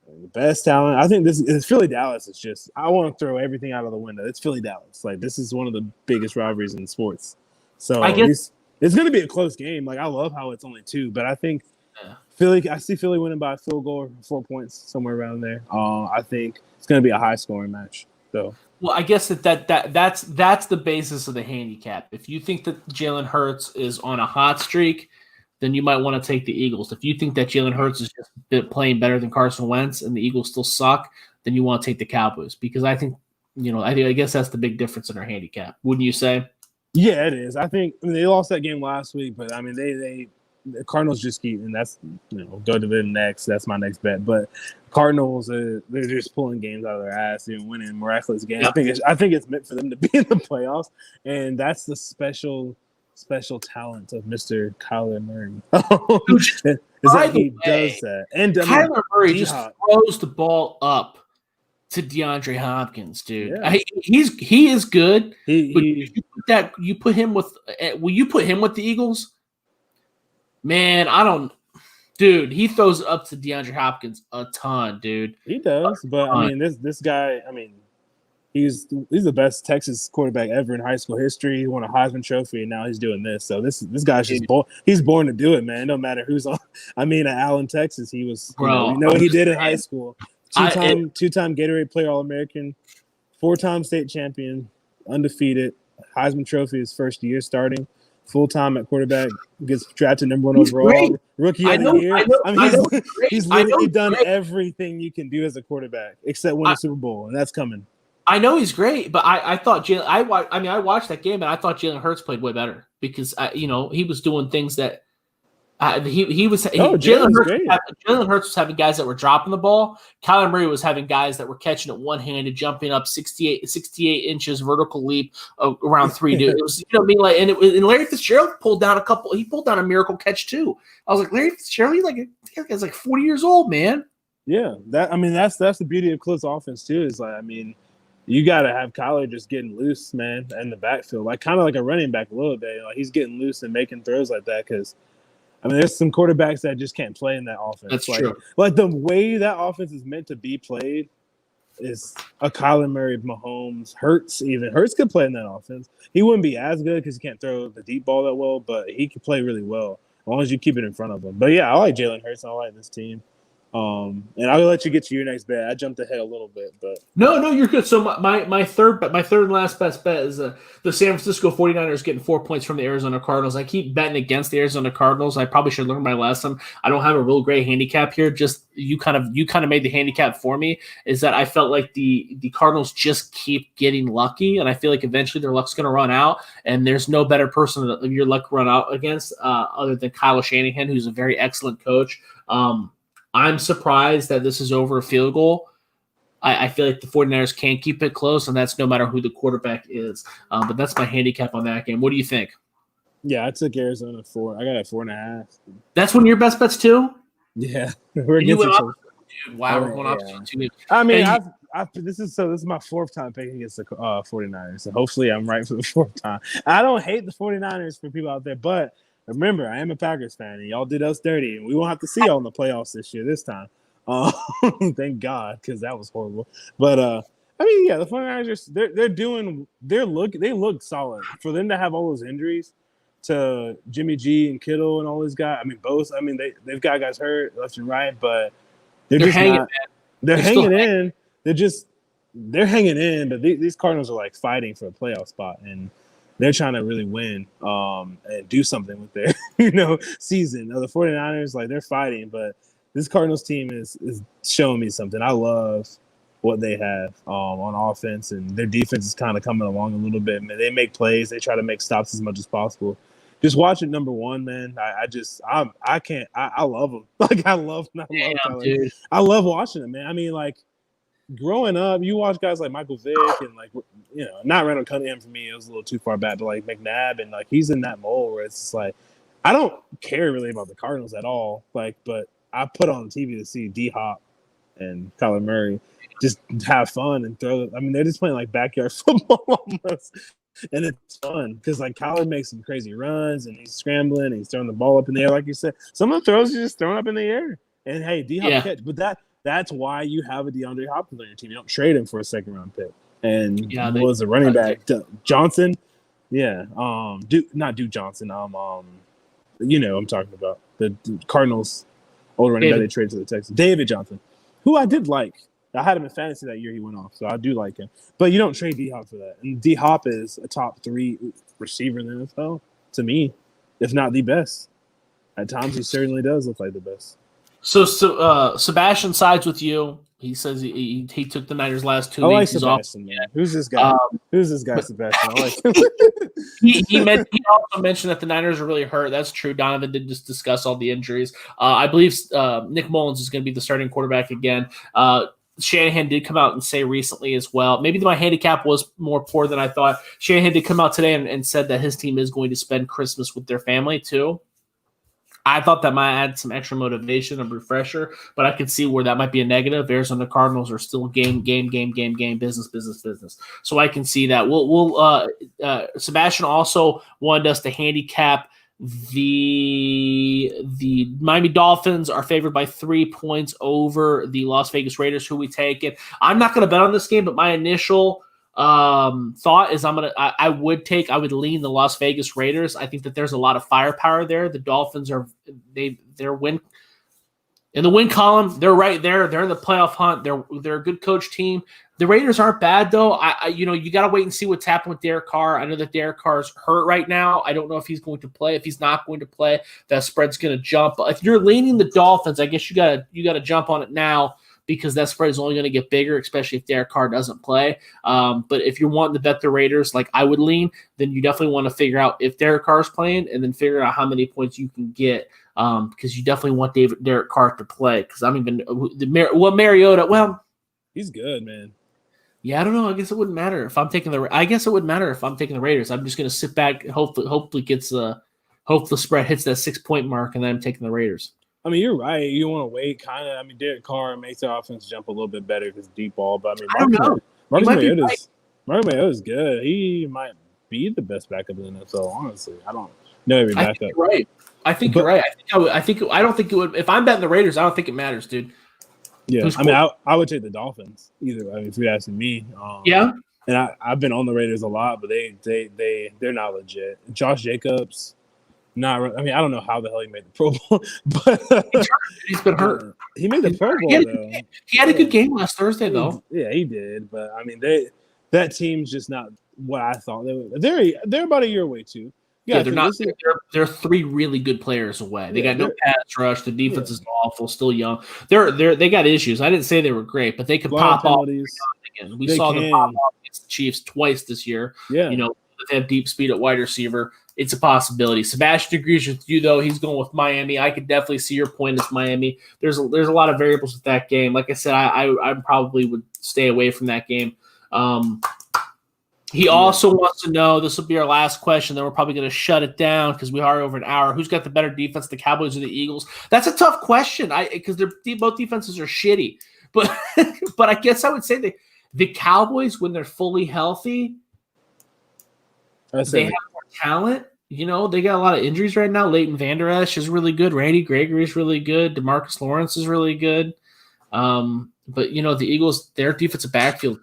the best talent. I think this is Philly Dallas. It's just I want to throw everything out of the window. It's Philly Dallas. Like this is one of the biggest rivalries in sports. So I guess it's going to be a close game. Like I love how it's only 2, but I think Philly. I see Philly winning by a field goal or 4 points somewhere around there. I think it's going to be a high scoring match. So. Well, I guess that's the basis of the handicap. If you think that Jalen Hurts is on a hot streak, then you might want to take the Eagles. If you think that Jalen Hurts is just playing better than Carson Wentz and the Eagles still suck, then you want to take the Cowboys because I think, I guess that's the big difference in our handicap. Wouldn't you say? Yeah, it is. I think they lost that game last week, but I mean, the Cardinals just keep, and that's, go to them next. That's my next bet. But Cardinals, they're just pulling games out of their ass and winning miraculous games. Yep. I think it's meant for them to be in the playoffs, and that's the special talent of Mr. Kyler Murray. is that he does that. And Kyler Murray just throws the ball up to DeAndre Hopkins, dude. Yeah. He is good. You put him with the Eagles? Man, dude, he throws it up to DeAndre Hopkins a ton, dude. He does, but I mean this guy, I mean, he's the best Texas quarterback ever in high school history. He won a Heisman Trophy, and now he's doing this. So this guy's just he's born to do it, man. No matter who's on. I mean, at Allen, Texas, he was. What he did in high school. Two-time Gatorade Player All-American, 4-time state champion, undefeated, Heisman Trophy his first year starting, full-time at quarterback, gets drafted number 1 overall, great. Rookie of the year. He's literally done everything you can do as a quarterback except win a Super Bowl, and that's coming. I know he's great, but I thought I watched that game and I thought Jalen Hurts played way better because he was doing things that Jalen Hurts was having guys that were dropping the ball. Kyler Murray was having guys that were catching it one-handed, jumping up 68 inches vertical leap around 3. Dude. It was and Larry Fitzgerald pulled down a miracle catch too. I was like, Larry Fitzgerald, he's like 40 years old, man. Yeah, that's the beauty of Cliff's offense too. Is like, I mean, you got to have Kyler just getting loose, man, in the backfield, like kind of like a running back a little bit. Like he's getting loose and making throws like that because, I mean, there's some quarterbacks that just can't play in that offense. That's true. Like the way that offense is meant to be played is a Kyler Murray, Mahomes, Hurts. Even Hurts could play in that offense. He wouldn't be as good because he can't throw the deep ball that well, but he could play really well as long as you keep it in front of him. But yeah, I like Jalen Hurts. I like this team. And I'll let you get to your next bet. I jumped ahead a little bit, but no, you're good. So my third and last best bet is the San Francisco 49ers getting 4 points from the Arizona Cardinals. I keep betting against the Arizona Cardinals. I probably should learn my lesson. I don't have a real great handicap here. Just you kind of made the handicap for me. Is that I felt like the Cardinals just keep getting lucky, and I feel like eventually their luck's going to run out. And there's no better person that your luck run out against other than Kyle Shanahan, who's a very excellent coach. I'm surprised that this is over a field goal. I feel like the 49ers can't keep it close, and that's no matter who the quarterback is. But that's my handicap on that game. What do you think? Yeah, I took Arizona 4. I got it 4.5. That's one of your best bets too? Yeah. We're against each other. Dude, wow, we're going up to I mean, this is my 4th time picking against the 49ers. So hopefully I'm right for the 4th time. I don't hate the 49ers for people out there, but remember, I am a Packers fan, and y'all did us dirty, and we won't have to see y'all in the playoffs this time. Thank God, because that was horrible. But I mean, yeah, the 49ers they look solid for them to have all those injuries to Jimmy G and Kittle and all these guys. I mean, both. I mean, they've got guys hurt left and right, but they're just hanging. They're hanging in. They're hanging in, but these Cardinals are like fighting for a playoff spot, and they're trying to really win and do something with their season. Now, the 49ers, like, they're fighting, but this Cardinals team is showing me something. I love what they have on offense, and their defense is kind of coming along a little bit. Man, they make plays. They try to make stops as much as possible. Just watching number 1, man. I can't. I love them. Like I love watching them, man. I mean, like growing up, you watch guys like Michael Vick and like not Randall Cunningham for me. It was a little too far back, but like McNabb and like he's in that mold where it's just like I don't care really about the Cardinals at all. Like, but I put on TV to see D-Hop and Kyler Murray just have fun and throw. I mean, they're just playing like backyard football almost. And it's fun because like Kyler makes some crazy runs and he's scrambling and he's throwing the ball up in the air, like you said. Some of the throws are just thrown up in the air. And hey, D-Hop catch. But that's why you have a DeAndre Hopkins on your team. You don't trade him for a second round pick. And was a running back Johnson. Yeah. Not Duke Johnson. I'm talking about the Cardinals old running back they traded to the Texans. David Johnson, who I did like. I had him in fantasy that year he went off, so I do like him. But you don't trade D-Hop for that. And D-Hop is a top 3 receiver in the NFL, to me, if not the best. At times, he certainly does look like the best. So Sebastian sides with you. He says he took the Niners last 2 weeks. I like Sebastian, man. Who's this guy? Who's this guy, Sebastian? I like him. he also mentioned that the Niners are really hurt. That's true. Donovan did just discuss all the injuries. I believe Nick Mullins is going to be the starting quarterback again. Shanahan did come out and say recently as well. Maybe my handicap was more poor than I thought. Shanahan did come out today and said that his team is going to spend Christmas with their family too. I thought that might add some extra motivation and refresher, but I could see where that might be a negative. Arizona Cardinals are still game, business. So I can see that. Sebastian also wanted us to handicap the Miami Dolphins are favored by 3 points over the Las Vegas Raiders, who we take it. I'm not going to bet on this game, but my initial thought is I would lean the Las Vegas Raiders. I think that there's a lot of firepower there. The Dolphins they're in the win column. They're right there. They're in the playoff hunt. They're a good coach team. The Raiders aren't bad though. You got to wait and see what's happened with Derek Carr. I know that Derek Carr's hurt right now. I don't know if he's going to play. If he's not going to play, that spread's going to jump. But if you're leaning the Dolphins, I guess you got to jump on it now, because that spread is only going to get bigger, especially if Derek Carr doesn't play. But if you're wanting to bet the Raiders, like I would lean, then you definitely want to figure out if Derek Carr is playing and then figure out how many points you can get, because you definitely want Derek Carr to play. Because I don't even Mariota. Well, he's good, man. Yeah, I don't know. I guess it wouldn't matter if I'm taking the Raiders. I'm just going to sit back, hopefully the spread hits that 6 point mark, and then I'm taking the Raiders. I mean, you're right. You want to wait, kind of. I mean, Derek Carr makes the offense jump a little bit better because deep ball. But I mean, Marcus Mariota's good. He might be the best backup in the NFL. Honestly, I don't know every backup. I think you're right. I don't think it would. If I'm betting the Raiders, I don't think it matters, dude. Yeah, I mean, I would take the Dolphins either. I mean, if you're asking me, yeah. And I've been on the Raiders a lot, but they're not legit. Josh Jacobs, not. I mean, I don't know how the hell he made the Pro Bowl, but he's been hurt. He made the Pro Bowl though. He had a good game last Thursday though. Yeah, he did. But I mean, that team's just not what I thought they were. They're about a year away too. Yeah, they're not. They're 3 really good players away. They got no pass rush. The defense is awful. Still young. They got issues. I didn't say they were great, but they could pop off. We saw them pop off against the Chiefs twice this year. Yeah, they have deep speed at wide receiver. It's a possibility. Sebastian agrees with you though. He's going with Miami. I could definitely see your point as Miami. There's a lot of variables with that game. Like I said, I probably would stay away from that game. He also wants to know, this will be our last question, then we're probably going to shut it down because we are over an hour. Who's got the better defense, the Cowboys or the Eagles? That's a tough question because both defenses are shitty. But I guess I would say the Cowboys, when they're fully healthy, they have more talent. They got a lot of injuries right now. Leighton Vander Esch is really good. Randy Gregory is really good. DeMarcus Lawrence is really good. But, the Eagles, their defensive backfield,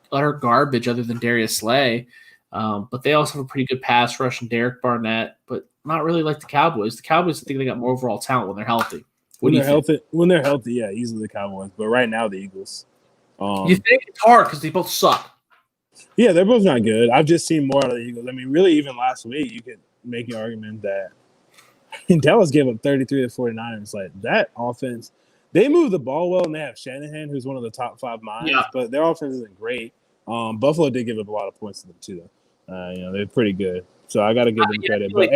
utter garbage other than Darius Slay. But they also have a pretty good pass rush and Derek Barnett, but not really like the Cowboys. The Cowboys, I think they got more overall talent when they're healthy. When they're healthy, yeah, easily the Cowboys. But right now, the Eagles. You think it's hard because they both suck. Yeah, they're both not good. I've just seen more out of the Eagles. I mean, really, even last week, you could make an argument that Dallas gave up 33 to 49ers. Like, that offense, they move the ball well, and they have Shanahan, who's one of the top 5 minds, but their offense isn't great. Buffalo did give up a lot of points to them, too, though. They're pretty good. So I got to give them credit. But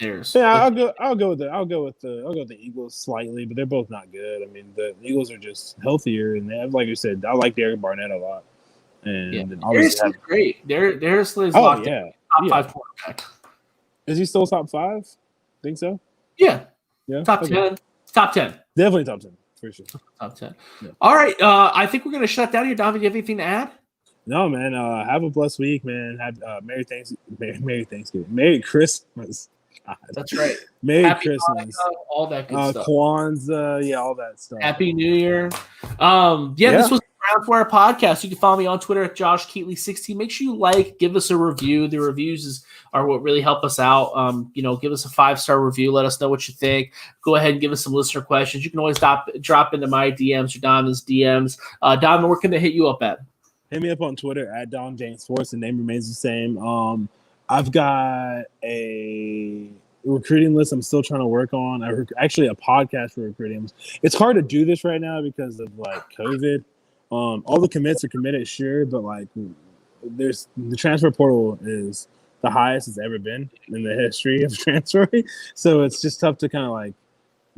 Theirs. Yeah, I'll go with the Eagles slightly, but they're both not good. I mean, the Eagles are just healthier, and they have, like you said, I like Derek Barnett a lot. And Darius is great. Darius is locked in. Top 5 quarterback. Is he still top 5? Think so? Yeah. Yeah. Top 10. Top 10. Definitely top 10 for sure. Top 10. Yeah. All right. I think we're gonna shut down here. Donovan, do you have anything to add? No, man. Have a blessed week, man. Have Merry Thanksgiving. Merry Christmas. God. That's right. Merry Happy Christmas. Hanukkah, all that good stuff. Kwanzaa, all that stuff. Happy New Year. This was the Browns Wire podcast. You can follow me on Twitter at Josh Keatley 16. Make sure you give us a review. The reviews are what really help us out. Give us a 5-star review. Let us know what you think. Go ahead and give us some listener questions. You can always drop into my DMs or Donovan's DMs. Donovan, where can they hit you up at? Hit me up on Twitter at Don James Force. The name remains the same. I've got a recruiting list I'm still trying to work on. Actually, a podcast for recruiting. It's hard to do this right now because of COVID. All the commits are committed, sure, but there's the transfer portal is the highest it's ever been in the history of transferring. So it's just tough to kind of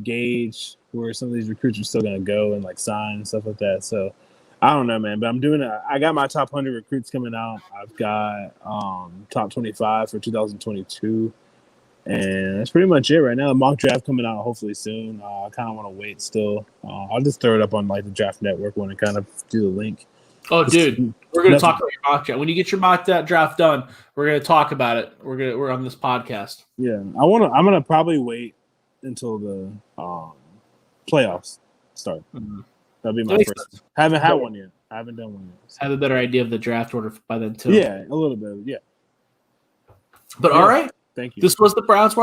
gauge where some of these recruits are still going to go and sign and stuff like that. So I don't know, man, but I'm doing it. I got my top 100 recruits coming out. I've got top 25 for 2022. And that's pretty much it right now. The mock draft coming out hopefully soon. I kind of want to wait still. I'll just throw it up on the Draft Network when I kind of do the link. Oh, dude, we're gonna talk about your mock draft. When you get your mock draft done, we're gonna talk about it. We're on this podcast. Yeah, I'm gonna probably wait until the playoffs start. Mm-hmm. That'll be my first. Haven't had one yet. I haven't done one yet. So. Have a better idea of the draft order by then too. Yeah, a little bit. Yeah. But all right. Thank you. This was the Browns Wire